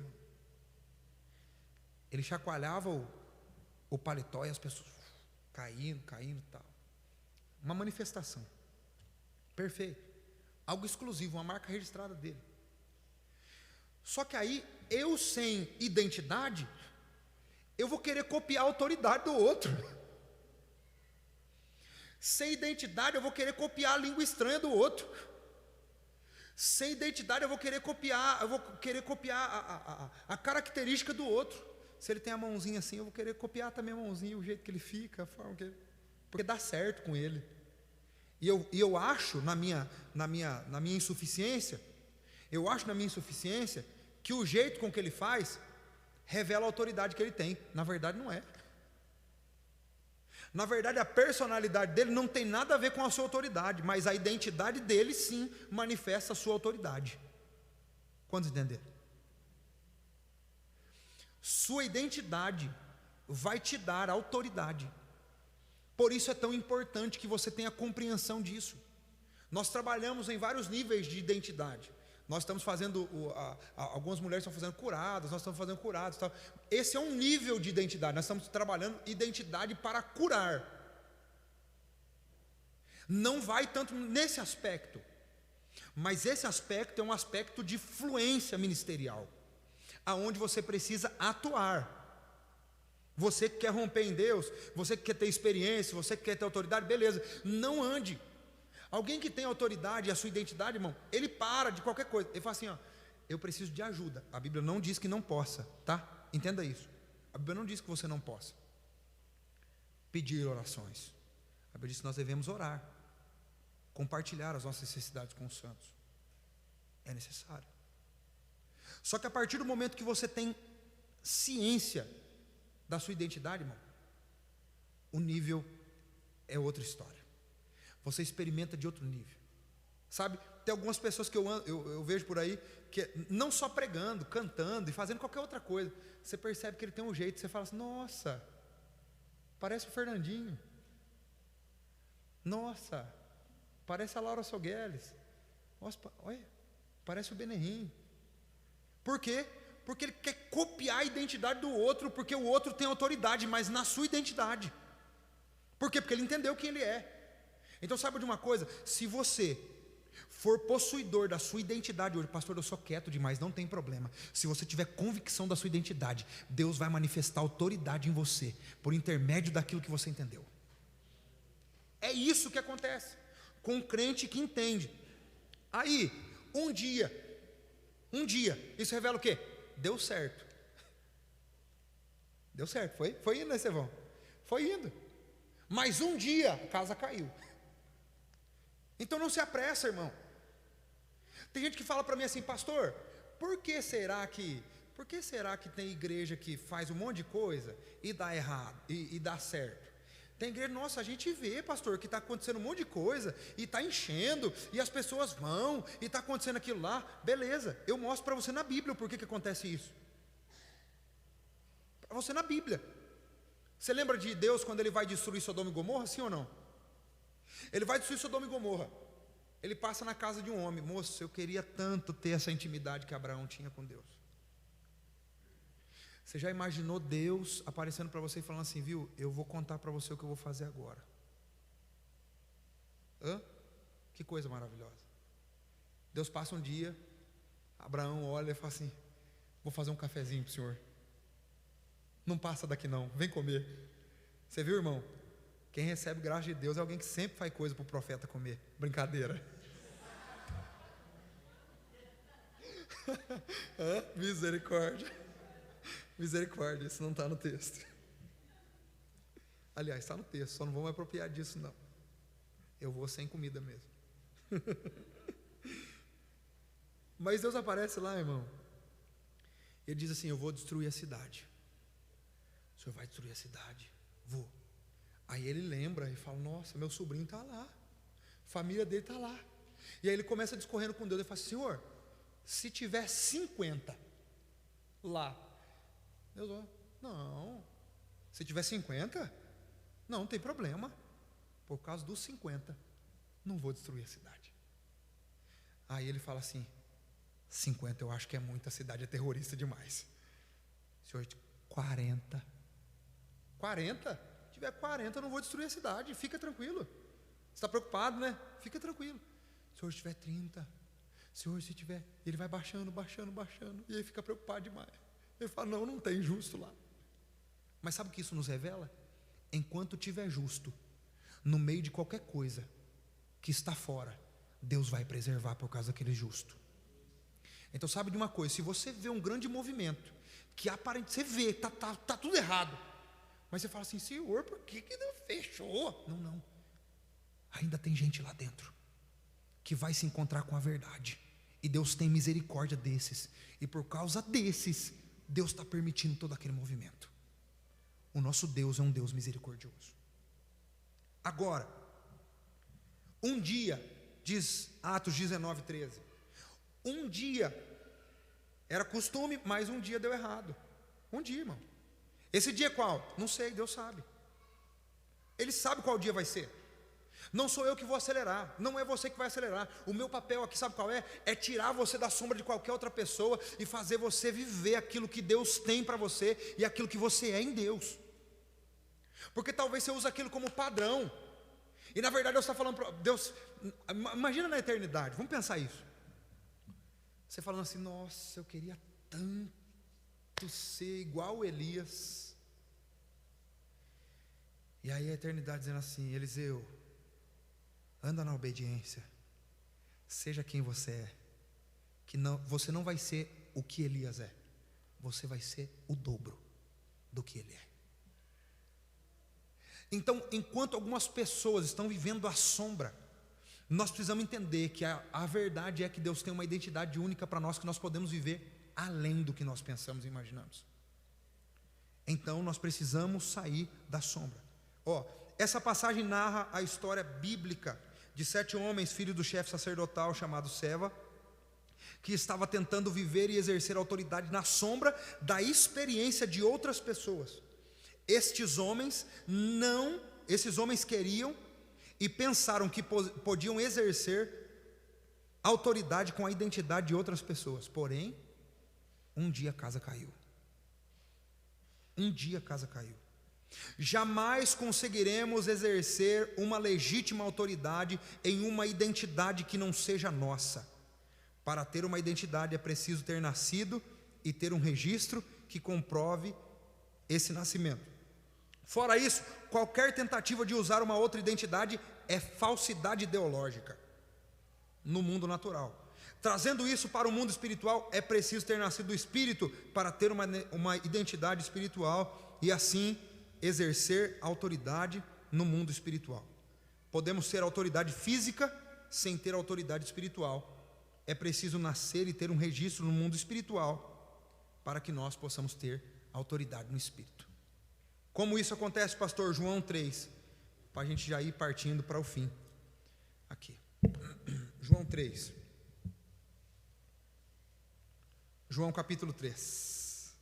Ele chacoalhava o paletó e as pessoas caindo e tal. Uma manifestação. Perfeito. Algo exclusivo, uma marca registrada dele. Só que aí, eu sem identidade, eu vou querer copiar a autoridade do outro. Sem identidade, eu vou querer copiar a língua estranha do outro. Sem identidade, eu vou querer copiar a característica do outro. Se ele tem a mãozinha assim, eu vou querer copiar também a mãozinha, o jeito que ele fica, a forma que ele, porque dá certo com ele. E eu acho na minha insuficiência, que o jeito com que ele faz revela a autoridade que ele tem. Na verdade não é. Na verdade a personalidade dele não tem nada a ver com a sua autoridade, mas a identidade dele sim manifesta a sua autoridade. Quantos entenderam? Sua identidade vai te dar autoridade. Por isso é tão importante que você tenha compreensão disso. Nós trabalhamos em vários níveis de identidade. Nós estamos fazendo, algumas mulheres estão fazendo curadas, nós estamos fazendo curados. Tal. Esse é um nível de identidade. Nós estamos trabalhando identidade para curar. Não vai tanto nesse aspecto, mas esse aspecto é um aspecto de fluência ministerial, aonde você precisa atuar. Você que quer romper em Deus, você que quer ter experiência, você que quer ter autoridade, beleza, não ande. Alguém que tem autoridade e a sua identidade, irmão, ele para de qualquer coisa, ele fala assim, ó, eu preciso de ajuda. A Bíblia não diz que não possa, tá? Entenda isso. A Bíblia não diz que você não possa pedir orações. A Bíblia diz que nós devemos orar, compartilhar as nossas necessidades com os santos. É necessário. Só que a partir do momento que você tem ciência da sua identidade, irmão, o nível é outra história. Você experimenta de outro nível. Sabe, tem algumas pessoas que eu vejo por aí, que não só pregando, cantando e fazendo qualquer outra coisa, você percebe que ele tem um jeito, você fala assim, nossa, parece o Fernandinho. Nossa, parece a Laura Sogueles. Nossa, olha, parece o Benerrim. Por quê? Porque ele quer copiar a identidade do outro, porque o outro tem autoridade, mas na sua identidade. Por quê? Porque ele entendeu quem ele é. Então saiba de uma coisa, se você for possuidor da sua identidade hoje, pastor, eu sou quieto demais, não tem problema. Se você tiver convicção da sua identidade, Deus vai manifestar autoridade em você, por intermédio daquilo que você entendeu. É isso que acontece com um crente que entende. Aí, um dia, isso revela o quê? Deu certo. Deu certo, foi indo, né, Cevão? Foi indo. Mas um dia a casa caiu. Então não se apressa, irmão. Tem gente que fala para mim assim, pastor, por que será que tem igreja que faz um monte de coisa e dá errado, e dá certo? Tem igreja, nossa, a gente vê, pastor, que está acontecendo um monte de coisa, e está enchendo, e as pessoas vão, e está acontecendo aquilo lá, beleza, eu mostro para você na Bíblia por que acontece isso. Para você na Bíblia. Você lembra de Deus quando ele vai destruir Sodoma e Gomorra, sim ou não? Ele vai destruir Sodoma e Gomorra. Ele passa na casa de um homem, moço, eu queria tanto ter essa intimidade que Abraão tinha com Deus. Você já imaginou Deus aparecendo para você e falando assim, viu, eu vou contar para você o que eu vou fazer agora. Que coisa maravilhosa. Deus passa um dia, Abraão olha e fala assim, vou fazer um cafezinho para o senhor. Não passa daqui não, vem comer. Você viu, irmão? Quem recebe graça de Deus é alguém que sempre faz coisa para o profeta comer. Brincadeira. Misericórdia. Misericórdia, isso não está no texto. Aliás, está no texto, só não vou me apropriar disso não. Eu vou sem comida mesmo. Mas Deus aparece lá, irmão. Ele diz assim, eu vou destruir a cidade. O senhor vai destruir a cidade? Vou. Aí ele lembra e fala, nossa, meu sobrinho está lá, a família dele está lá. E aí ele começa discorrendo com Deus e fala, Senhor, se tiver 50 lá, Deus fala, não, se tiver 50, não tem problema, por causa dos 50, não vou destruir a cidade. Aí ele fala assim, 50 eu acho que é muito, a cidade é terrorista demais. Senhor, 40? Se tiver 40, eu não vou destruir a cidade, fica tranquilo. Você está preocupado, né? Fica tranquilo. Senhor, se tiver 30, Senhor, se tiver, ele vai baixando, e aí fica preocupado demais. Ele fala, não tem justo lá. Mas sabe o que isso nos revela? Enquanto tiver justo, no meio de qualquer coisa que está fora, Deus vai preservar por causa daquele justo. Então sabe de uma coisa, se você vê um grande movimento, que aparentemente, você vê, está tudo errado, mas você fala assim, Senhor, por que não fechou? Não, ainda tem gente lá dentro, que vai se encontrar com a verdade, e Deus tem misericórdia desses, e por causa desses, Deus está permitindo todo aquele movimento. O nosso Deus é um Deus misericordioso. Agora, um dia, diz Atos 19:13, um dia, era costume, mas um dia deu errado. Um dia, irmão. Esse dia é qual? Não sei, Deus sabe. Ele sabe qual dia vai ser. Não sou eu que vou acelerar, não é você que vai acelerar. O meu papel aqui, sabe qual é? É tirar você da sombra de qualquer outra pessoa e fazer você viver aquilo que Deus tem para você e aquilo que você é em Deus. Porque talvez você use aquilo como padrão. E na verdade Deus está falando para Deus, imagina na eternidade, vamos pensar isso. Você falando assim, nossa, eu queria tanto ser igual Elias. E aí a eternidade dizendo assim, Eliseu, anda na obediência, seja quem você é, que não, você não vai ser o que Elias é, você vai ser o dobro do que ele é. Então, enquanto algumas pessoas estão vivendo à sombra, nós precisamos entender que a verdade é que Deus tem uma identidade única para nós, que nós podemos viver além do que nós pensamos e imaginamos. Então nós precisamos sair da sombra. Essa passagem narra a história bíblica de 7 homens, filhos do chefe sacerdotal chamado Seva, que estava tentando viver e exercer autoridade na sombra da experiência de outras pessoas. Esses homens queriam e pensaram que podiam exercer autoridade com a identidade de outras pessoas. Porém, um dia a casa caiu. Jamais conseguiremos exercer uma legítima autoridade em uma identidade que não seja nossa. Para ter uma identidade é preciso ter nascido e ter um registro que comprove esse nascimento. Fora isso, qualquer tentativa de usar uma outra identidade é falsidade ideológica no mundo natural. Trazendo isso para o mundo espiritual, é preciso ter nascido do Espírito para ter uma identidade espiritual e assim exercer autoridade no mundo espiritual. Podemos ser autoridade física sem ter autoridade espiritual. É preciso nascer e ter um registro no mundo espiritual para que nós possamos ter autoridade no Espírito. Como isso acontece, pastor? João 3, para a gente já ir partindo para o fim. Aqui, João 3. João capítulo 3.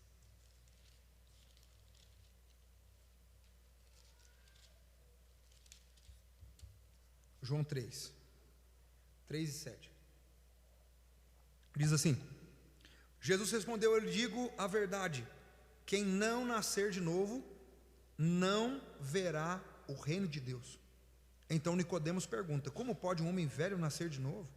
João 3, 3 e 7. Diz assim: Jesus respondeu, eu lhe digo a verdade, quem não nascer de novo, não verá o reino de Deus. Então Nicodemos pergunta, como pode um homem velho nascer de novo?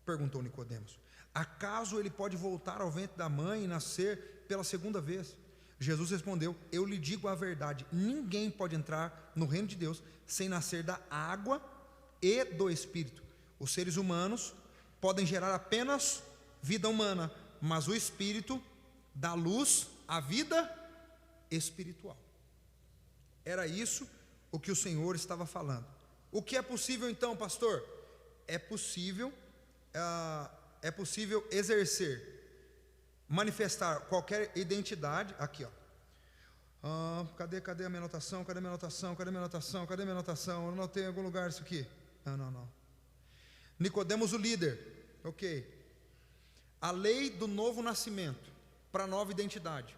Perguntou Nicodemos, acaso ele pode voltar ao ventre da mãe e nascer pela segunda vez? Jesus respondeu, eu lhe digo a verdade, ninguém pode entrar no reino de Deus sem nascer da água e do Espírito. Os seres humanos podem gerar apenas vida humana, mas o Espírito dá luz à vida espiritual. Era isso o que o Senhor estava falando. O que é possível então, pastor? É possível exercer, manifestar qualquer identidade. Aqui, cadê a minha anotação? Cadê a minha anotação? Eu não tenho em algum lugar isso aqui. Não. Nicodemos, o líder. Ok. A lei do novo nascimento para a nova identidade.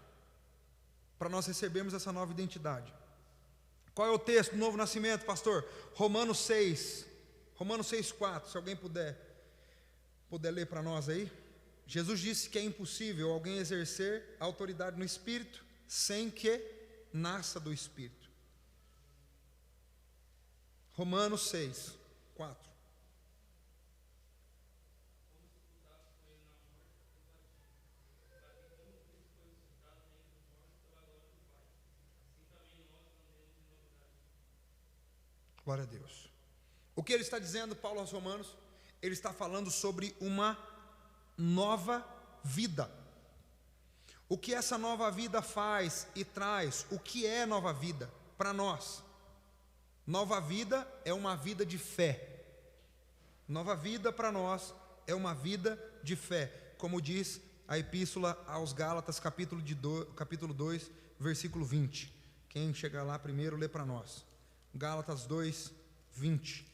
Para nós recebermos essa nova identidade. Qual é o texto do novo nascimento, pastor? Romanos 6:4, se alguém puder ler para nós aí. Jesus disse que é impossível alguém exercer autoridade no Espírito sem que nasça do Espírito. Romanos 6:4. Glória a Deus. O que ele está dizendo, Paulo aos Romanos? Ele está falando sobre uma nova vida. O que essa nova vida faz e traz? O que é nova vida para nós? Nova vida é uma vida de fé. Nova vida para nós é uma vida de fé, como diz a epístola aos Gálatas, capítulo 2, versículo 20. Quem chegar lá primeiro, lê para nós. Gálatas 2, 20.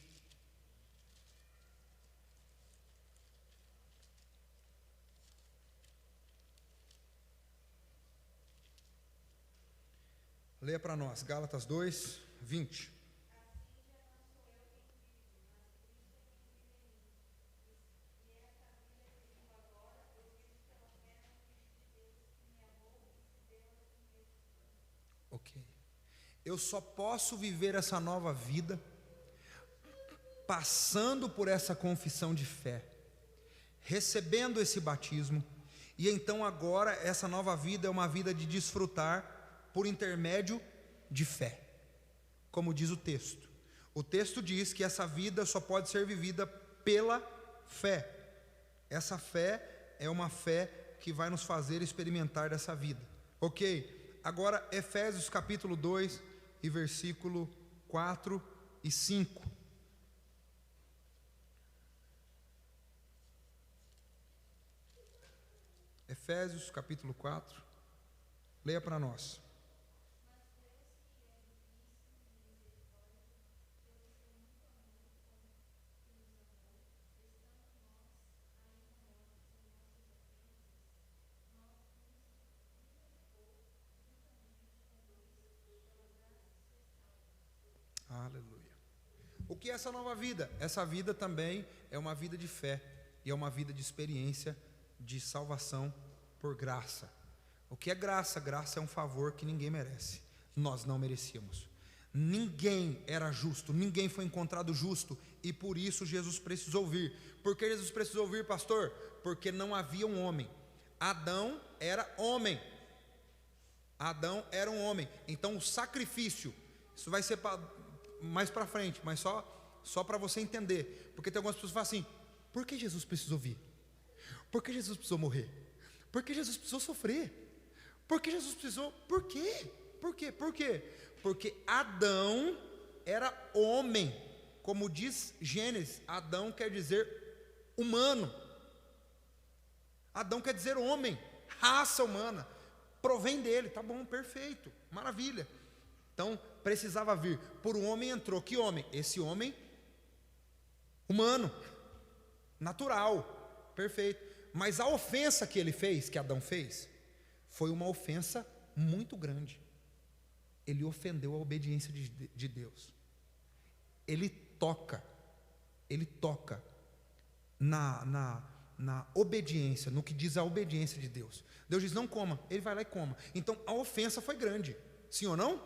Leia para nós, Gálatas 2, 20. eu só posso viver essa nova vida passando por essa confissão de fé, recebendo esse batismo, e então agora essa nova vida é uma vida de desfrutar por intermédio de fé, como diz o texto. O texto diz que essa vida só pode ser vivida pela fé. Essa fé é uma fé que vai nos fazer experimentar dessa vida. Ok? Agora Efésios capítulo 2 e versículo 4 e 5. Efésios capítulo 4, leia para nós. Aleluia. O que é essa nova vida? Essa vida também é uma vida de fé e é uma vida de experiência de salvação por graça. O que é graça? Graça é um favor que ninguém merece. Nós não merecíamos. Ninguém era justo, ninguém foi encontrado justo, e por isso Jesus precisou vir. Por que Jesus precisou vir, pastor? Porque não havia um homem. Adão era homem. Adão era um homem. Então o sacrifício, isso vai ser mais para frente, mas só para você entender. Porque tem algumas pessoas que falam assim: por que Jesus precisou vir? Por que Jesus precisou morrer? Por que Jesus precisou sofrer? Por que Jesus precisou? Por quê? Por quê? Por quê? Porque Adão era homem. Como diz Gênesis, Adão quer dizer humano. Adão quer dizer homem, raça humana. Provém dele, tá bom, perfeito, maravilha. Então precisava vir. Por um homem entrou. Que homem? Esse homem humano, natural, perfeito. Mas a ofensa que ele fez, que Adão fez, foi uma ofensa muito grande. Ele ofendeu a obediência de Deus. Ele toca na obediência, no que diz a obediência de Deus. Deus diz: não coma, ele vai lá e coma. Então a ofensa foi grande, sim ou não?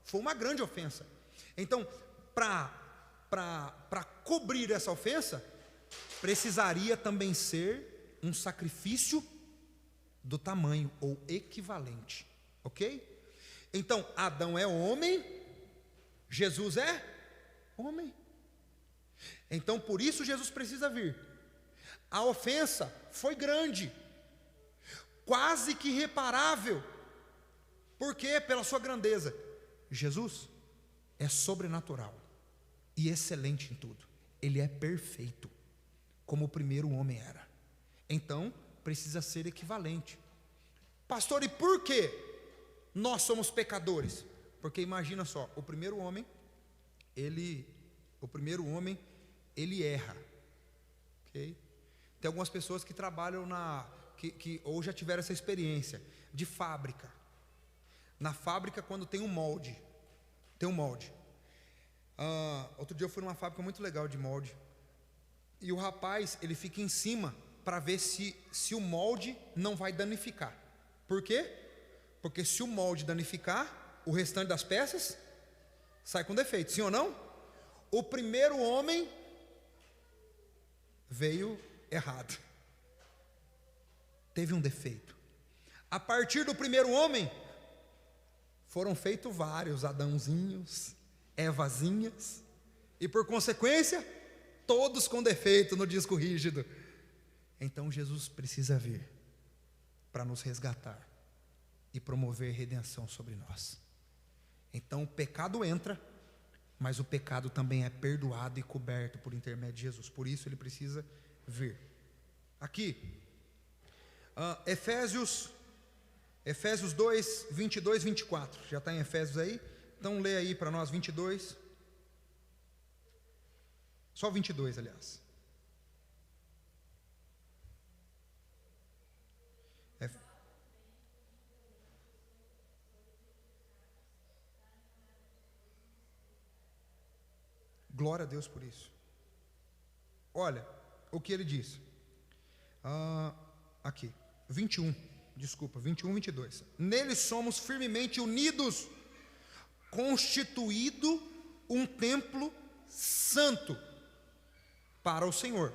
Foi uma grande ofensa. Então, para cobrir essa ofensa, precisaria também ser um sacrifício do tamanho ou equivalente, ok? Então Adão é homem, Jesus é homem. Então por isso Jesus precisa vir. A ofensa foi grande, quase que irreparável. Por quê? Pela sua grandeza. Jesus é sobrenatural e excelente em tudo. Ele é perfeito, como o primeiro homem era. Então precisa ser equivalente. Pastor, e por que nós somos pecadores? Porque imagina só, o primeiro homem ele erra, ok? Tem algumas pessoas que trabalham ou já tiveram essa experiência de fábrica. Na fábrica, quando tem um molde, outro dia eu fui numa fábrica muito legal de molde, e o rapaz, ele fica em cima para ver se o molde não vai danificar. Por quê? Porque se o molde danificar, o restante das peças sai com defeito, sim ou não? O primeiro homem veio errado, teve um defeito. A partir do primeiro homem foram feitos vários Adãozinhos, Evazinhas, e por consequência todos com defeito no disco rígido. Então Jesus precisa vir para nos resgatar e promover redenção sobre nós. Então o pecado entra, mas o pecado também é perdoado e coberto por intermédio de Jesus. Por isso ele precisa vir. Aqui, Efésios 2, 22, 24. Já está em Efésios aí? Então lê aí para nós 22. Só 22, aliás. Glória a Deus por isso. Olha o que ele diz. Aqui, 21, 22. Nele somos firmemente unidos constituído um templo santo para o Senhor.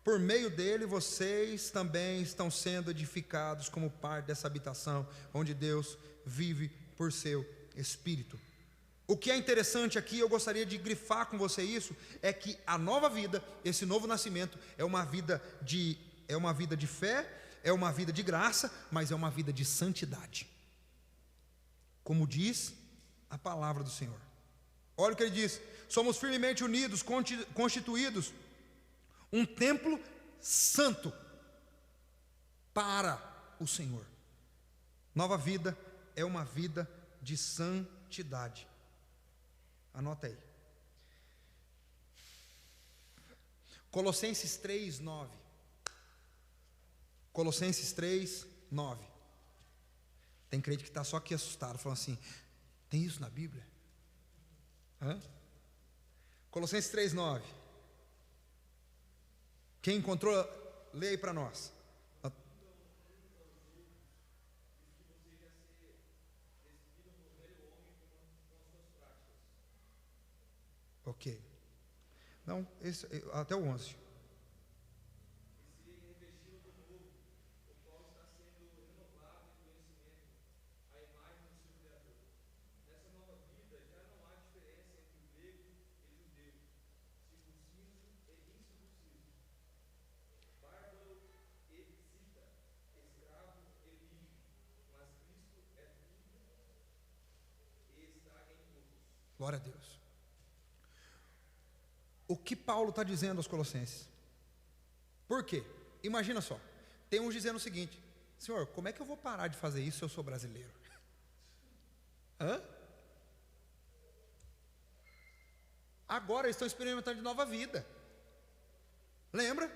Por meio dele, vocês também estão sendo edificados como parte dessa habitação, onde Deus vive por seu Espírito. O que é interessante aqui, eu gostaria de grifar com você isso, é que a nova vida, esse novo nascimento, é uma vida de fé, é uma vida de graça, mas é uma vida de santidade, como diz a palavra do Senhor. Olha o que ele diz: somos firmemente unidos, constituídos um templo santo para o Senhor. Nova vida é uma vida de santidade. Anota aí. Colossenses 3:9. Colossenses 3:9. Tem crente que está só aqui assustado, falando assim: tem isso na Bíblia? Hã? Colossenses 3:9. Quem encontrou, lê aí para nós. Ok. Não, até o 11. Glória a Deus. O que Paulo está dizendo aos Colossenses? Por quê? Imagina só, tem uns dizendo o seguinte: Senhor, como é que eu vou parar de fazer isso se eu sou brasileiro? Hã? Agora eles estão experimentando de nova vida. Lembra?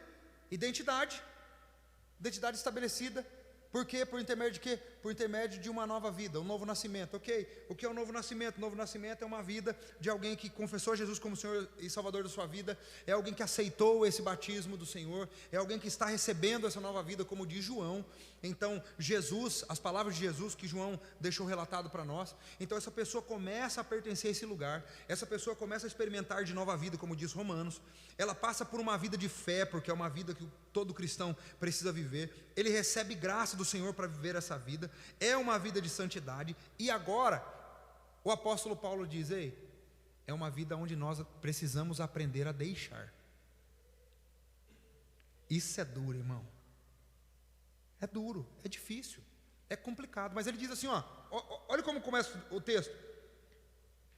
Identidade estabelecida. Por quê? Por intermédio de quê? Por intermédio de uma nova vida, um novo nascimento, ok? O que é o novo nascimento? O novo nascimento é uma vida de alguém que confessou Jesus como Senhor e Salvador da sua vida, é alguém que aceitou esse batismo do Senhor, é alguém que está recebendo essa nova vida, como diz João. Então, Jesus, as palavras de Jesus que João deixou relatado para nós, então essa pessoa começa a pertencer a esse lugar, essa pessoa começa a experimentar de nova vida, como diz Romanos, ela passa por uma vida de fé, porque é uma vida que todo cristão precisa viver, ele recebe graça do Senhor para viver essa vida, é uma vida de santidade, e agora, o apóstolo Paulo diz: ei, é uma vida onde nós precisamos aprender a deixar. Isso é duro, irmão. É duro, é difícil, é complicado, mas ele diz assim, olha como começa o texto.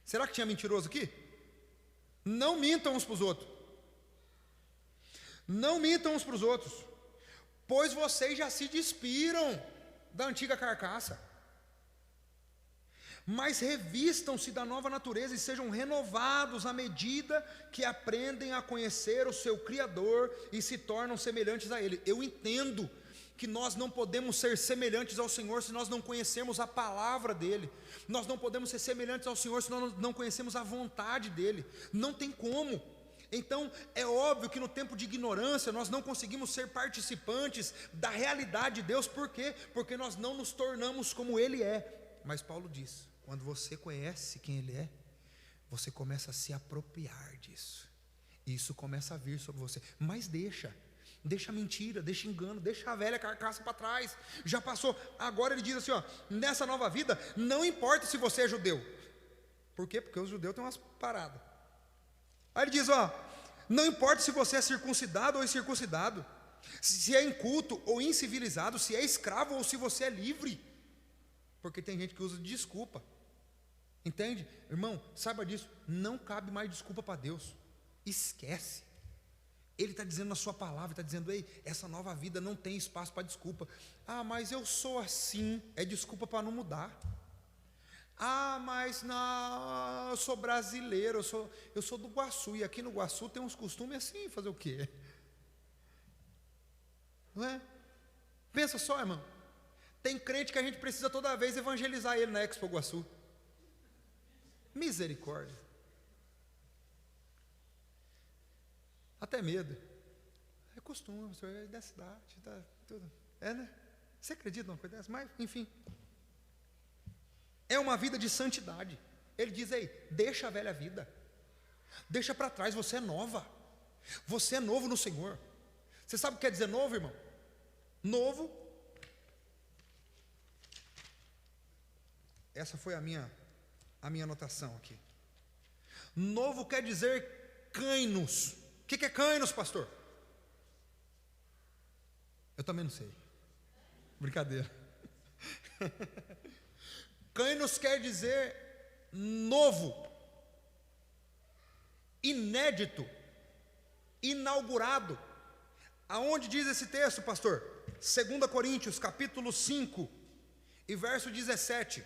Será que tinha mentiroso aqui? Não mintam uns para os outros. Não mintam uns para os outros, pois vocês já se despiram da antiga carcaça, mas revistam-se da nova natureza e sejam renovados à medida que aprendem a conhecer o seu Criador e se tornam semelhantes a Ele. Eu entendo que nós não podemos ser semelhantes ao Senhor se nós não conhecemos a palavra dEle. Nós não podemos ser semelhantes ao Senhor se nós não conhecemos a vontade dEle. Não tem como. Então, é óbvio que no tempo de ignorância nós não conseguimos ser participantes da realidade de Deus. Por quê? Porque nós não nos tornamos como Ele é. Mas Paulo diz, quando você conhece quem Ele é, você começa a se apropriar disso. E isso começa a vir sobre você. Mas deixa a mentira, deixa engano, deixa a velha carcaça para trás. Já passou. Agora ele diz assim, nessa nova vida, não importa se você é judeu. Por quê? Porque os judeus têm umas paradas. Aí ele diz, não importa se você é circuncidado ou incircuncidado, se é inculto ou incivilizado, se é escravo ou se você é livre, porque tem gente que usa de desculpa, entende? Irmão, saiba disso, não cabe mais desculpa para Deus, esquece. Ele está dizendo na sua palavra, está dizendo, ei, essa nova vida não tem espaço para desculpa. Mas eu sou assim, é desculpa para não mudar. Mas não, eu sou brasileiro, eu sou do Guaçu, e aqui no Guaçu tem uns costumes assim, fazer o quê? Não é? Pensa só, irmão, tem crente que a gente precisa toda vez evangelizar ele na Expo Guaçu. Misericórdia. Até medo. É costume, o senhor é da cidade, tá, tudo. É, né? Você acredita numa coisa dessa? Mas, enfim. é uma vida de santidade. Ele diz: ei, deixa a velha vida, deixa para trás, você é nova, você é novo no Senhor. Você sabe o que quer dizer novo, irmão? Novo, essa foi a minha anotação aqui. Novo quer dizer kainos. O que é kainos, pastor? Eu também não sei. Brincadeira. Kainos quer dizer novo, inédito, inaugurado. Aonde diz esse texto, pastor? 2 Coríntios, capítulo 5 e verso 17.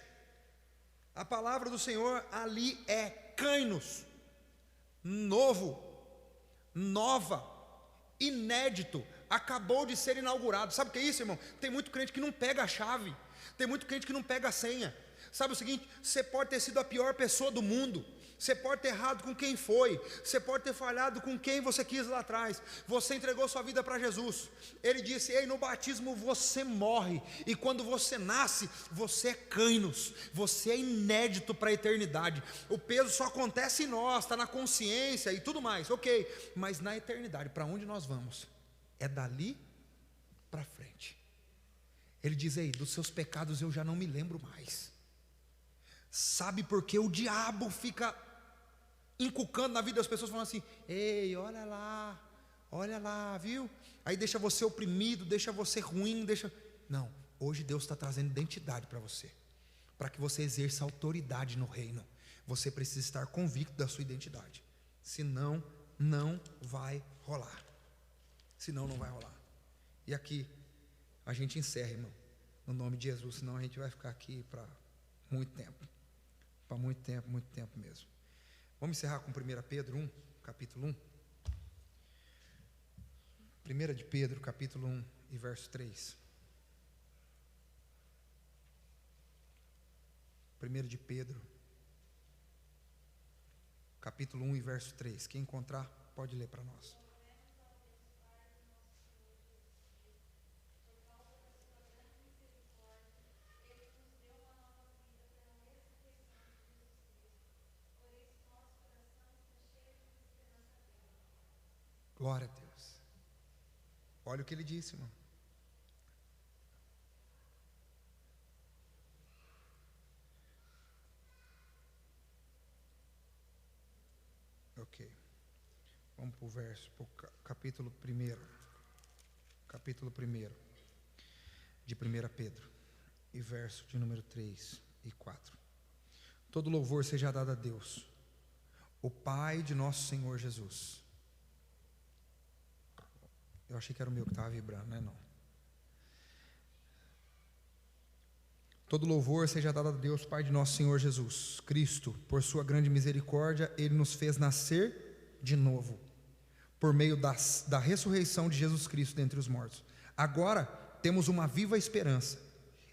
A palavra do Senhor ali é kainos, novo, nova, inédito, acabou de ser inaugurado. Sabe o que é isso, irmão? Tem muito crente que não pega a chave, tem muito crente que não pega a senha. Sabe o seguinte? Você pode ter sido a pior pessoa do mundo, você pode ter errado com quem foi, você pode ter falhado com quem você quis lá atrás, você entregou sua vida para Jesus. Ele disse: ei, no batismo você morre, e quando você nasce, você é kainos, você é inédito para a eternidade. O peso só acontece em nós, está na consciência e tudo mais, ok, mas na eternidade, para onde nós vamos? É dali para frente. Ele diz: ei, dos seus pecados eu já não me lembro mais. Sabe por que o diabo fica inculcando na vida das pessoas, falando assim: ei, olha lá, viu? Aí deixa você oprimido, deixa você ruim, Não, hoje Deus está trazendo identidade para você, para que você exerça autoridade no reino. Você precisa estar convicto da sua identidade, senão não vai rolar. Senão não vai rolar. E aqui a gente encerra, irmão, no nome de Jesus, senão a gente vai ficar aqui para muito tempo. Para muito tempo mesmo. Vamos encerrar com 1 Pedro 1, capítulo 1. 1 de Pedro, capítulo 1 e verso 3. 1 de Pedro, capítulo 1 e verso 3. Quem encontrar, pode ler para nós. Glória a Deus. Olha o que ele disse, irmão. Ok. Vamos para o verso, para o capítulo 1. Capítulo 1 de 1 Pedro. E verso de número 3 e 4. Todo louvor seja dado a Deus, o Pai de nosso Senhor Jesus. Eu achei que era o meu que estava vibrando, não é não. Todo louvor seja dado a Deus, Pai de nosso Senhor Jesus Cristo. Por sua grande misericórdia, Ele nos fez nascer de novo, por meio da ressurreição de Jesus Cristo dentre os mortos. Agora temos uma viva esperança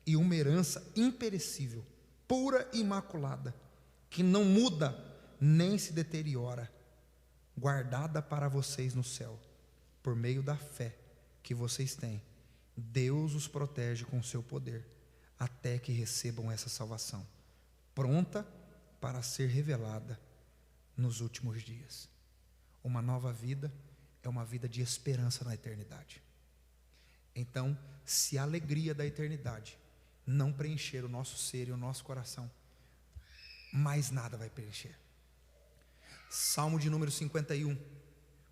e uma herança imperecível, pura e imaculada, que não muda nem se deteriora, guardada para vocês no céu. Por meio da fé que vocês têm, Deus os protege com o seu poder, até que recebam essa salvação, pronta para ser revelada nos últimos dias. Uma nova vida é uma vida de esperança na eternidade. Então, se a alegria da eternidade não preencher o nosso ser e o nosso coração, mais nada vai preencher. Salmo de número 51,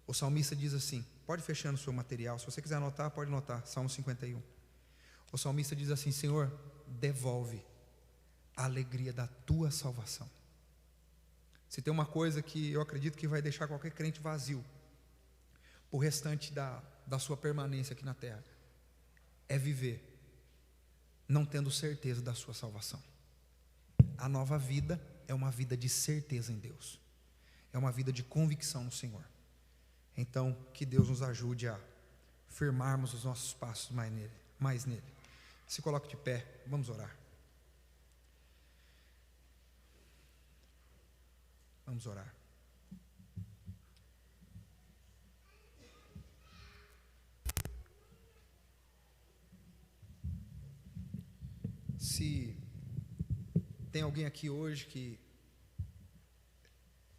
o salmista diz assim, pode fechar no seu material, se você quiser anotar, pode anotar, Salmo 51. O salmista diz assim: Senhor, devolve a alegria da tua salvação. Se tem uma coisa que eu acredito que vai deixar qualquer crente vazio o restante da sua permanência aqui na terra, é viver não tendo certeza da sua salvação. A nova vida é uma vida de certeza em Deus, é uma vida de convicção no Senhor. Então, que Deus nos ajude a firmarmos os nossos passos mais nele. Se coloque de pé, vamos orar. Vamos orar. Se Tem alguém aqui hoje que,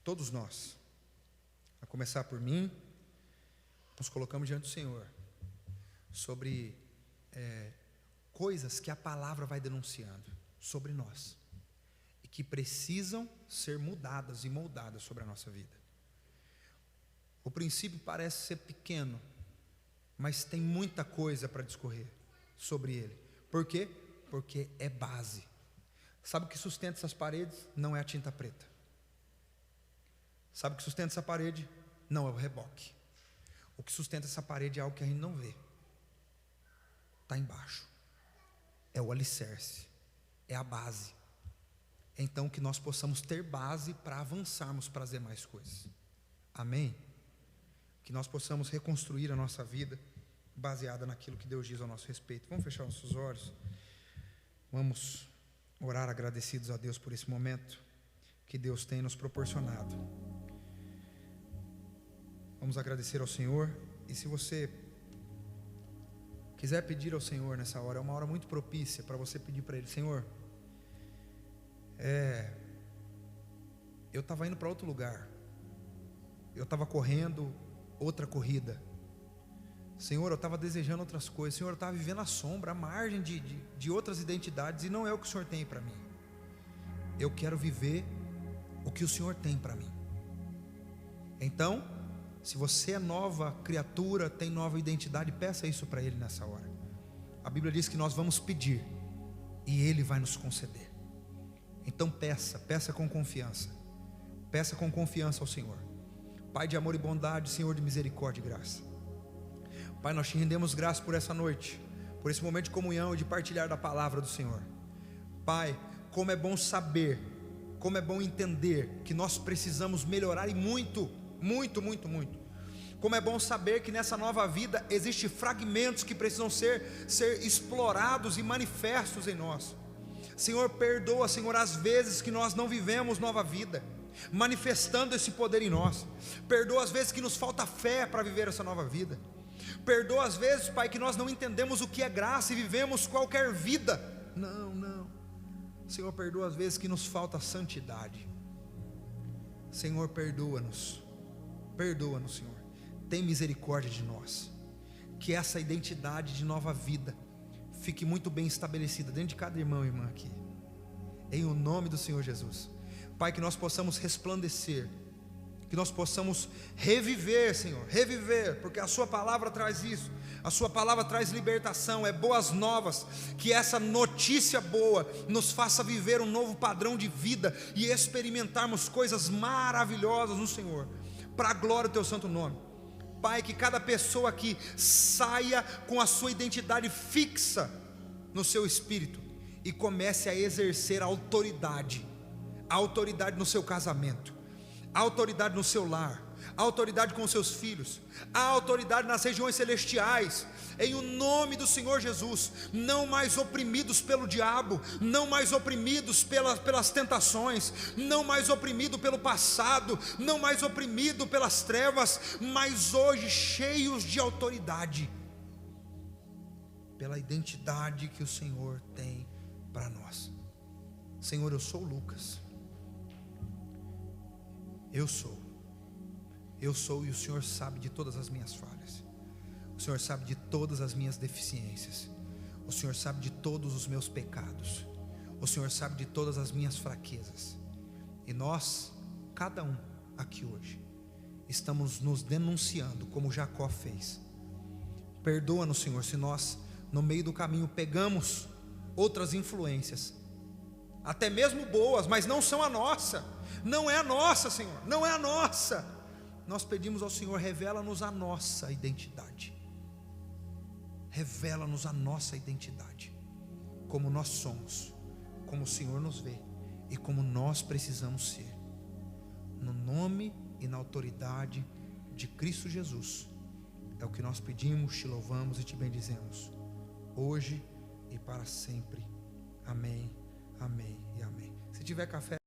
todos nós, a começar por mim, nos colocamos diante do Senhor, sobre coisas que a palavra vai denunciando sobre nós, e que precisam ser mudadas e moldadas sobre a nossa vida. O princípio parece ser pequeno, mas tem muita coisa para discorrer sobre ele. Por quê? Porque é base. Sabe o que sustenta essas paredes? Não é a tinta preta. Sabe o que sustenta essa parede? Não é o reboque. O que sustenta essa parede é algo que a gente não vê. Está embaixo. É o alicerce. É a base. Então que nós possamos ter base para avançarmos para as demais coisas. Amém? Que nós possamos reconstruir a nossa vida baseada naquilo que Deus diz ao nosso respeito. Vamos fechar nossos olhos. Vamos orar agradecidos a Deus por esse momento que Deus tem nos proporcionado. Vamos agradecer ao Senhor. E se você quiser pedir ao Senhor nessa hora, é uma hora muito propícia para você pedir para Ele: Senhor, eu estava indo para outro lugar, eu estava correndo outra corrida, Senhor, eu estava desejando outras coisas, Senhor, eu estava vivendo à sombra, à margem de outras identidades, e não é o que o Senhor tem para mim. Eu quero viver o que o Senhor tem para mim. Então, se você é nova criatura, tem nova identidade, peça isso para Ele nessa hora. A Bíblia diz que nós vamos pedir e Ele vai nos conceder. Então peça com confiança. Peça com confiança ao Senhor. Pai de amor e bondade, Senhor de misericórdia e graça, Pai, nós te rendemos graça por essa noite, por esse momento de comunhão e de partilhar da palavra do Senhor. Pai, como é bom saber, como é bom entender que nós precisamos melhorar, e muito. Como é bom saber que nessa nova vida existem fragmentos que precisam ser explorados e manifestos em nós. Senhor, perdoa, Senhor, as vezes que nós não vivemos nova vida, manifestando esse poder em nós. Perdoa as vezes que nos falta fé para viver essa nova vida. Perdoa as vezes, Pai, que nós não entendemos o que é graça e vivemos qualquer vida. Não. Senhor, perdoa as vezes que nos falta santidade. Senhor, perdoa-nos, Senhor. Tem misericórdia de nós. Que essa identidade de nova vida fique muito bem estabelecida dentro de cada irmão e irmã aqui, em o nome do Senhor Jesus. Pai, que nós possamos resplandecer, que nós possamos reviver, Senhor, porque a sua palavra traz isso. A sua palavra traz libertação, é boas novas. Que essa notícia boa nos faça viver um novo padrão de vida e experimentarmos coisas maravilhosas no Senhor, para a glória do teu santo nome. Pai, que cada pessoa aqui saia com a sua identidade fixa no seu espírito e comece a exercer a autoridade no seu casamento, a autoridade no seu lar, a autoridade com os seus filhos, a autoridade nas regiões celestiais, em o nome do Senhor Jesus. Não mais oprimidos pelo diabo, não mais oprimidos pelas tentações, não mais oprimido pelo passado, não mais oprimido pelas trevas, mas hoje cheios de autoridade, pela identidade que o Senhor tem para nós. Senhor, eu sou Lucas, eu sou, e o Senhor sabe de todas as minhas falhas, o Senhor sabe de todas as minhas deficiências, o Senhor sabe de todos os meus pecados, o Senhor sabe de todas as minhas fraquezas, e nós, cada um aqui hoje, estamos nos denunciando como Jacó fez. Perdoa-nos, Senhor, se nós no meio do caminho pegamos outras influências, até mesmo boas, mas não são a nossa, não é a nossa, Senhor, não é a nossa. Nós pedimos ao Senhor, revela-nos a nossa identidade, revela-nos a nossa identidade, como nós somos, como o Senhor nos vê e como nós precisamos ser, no nome e na autoridade de Cristo Jesus. É o que nós pedimos, te louvamos e te bendizemos, hoje e para sempre. Amém, amém e amém. Se tiver café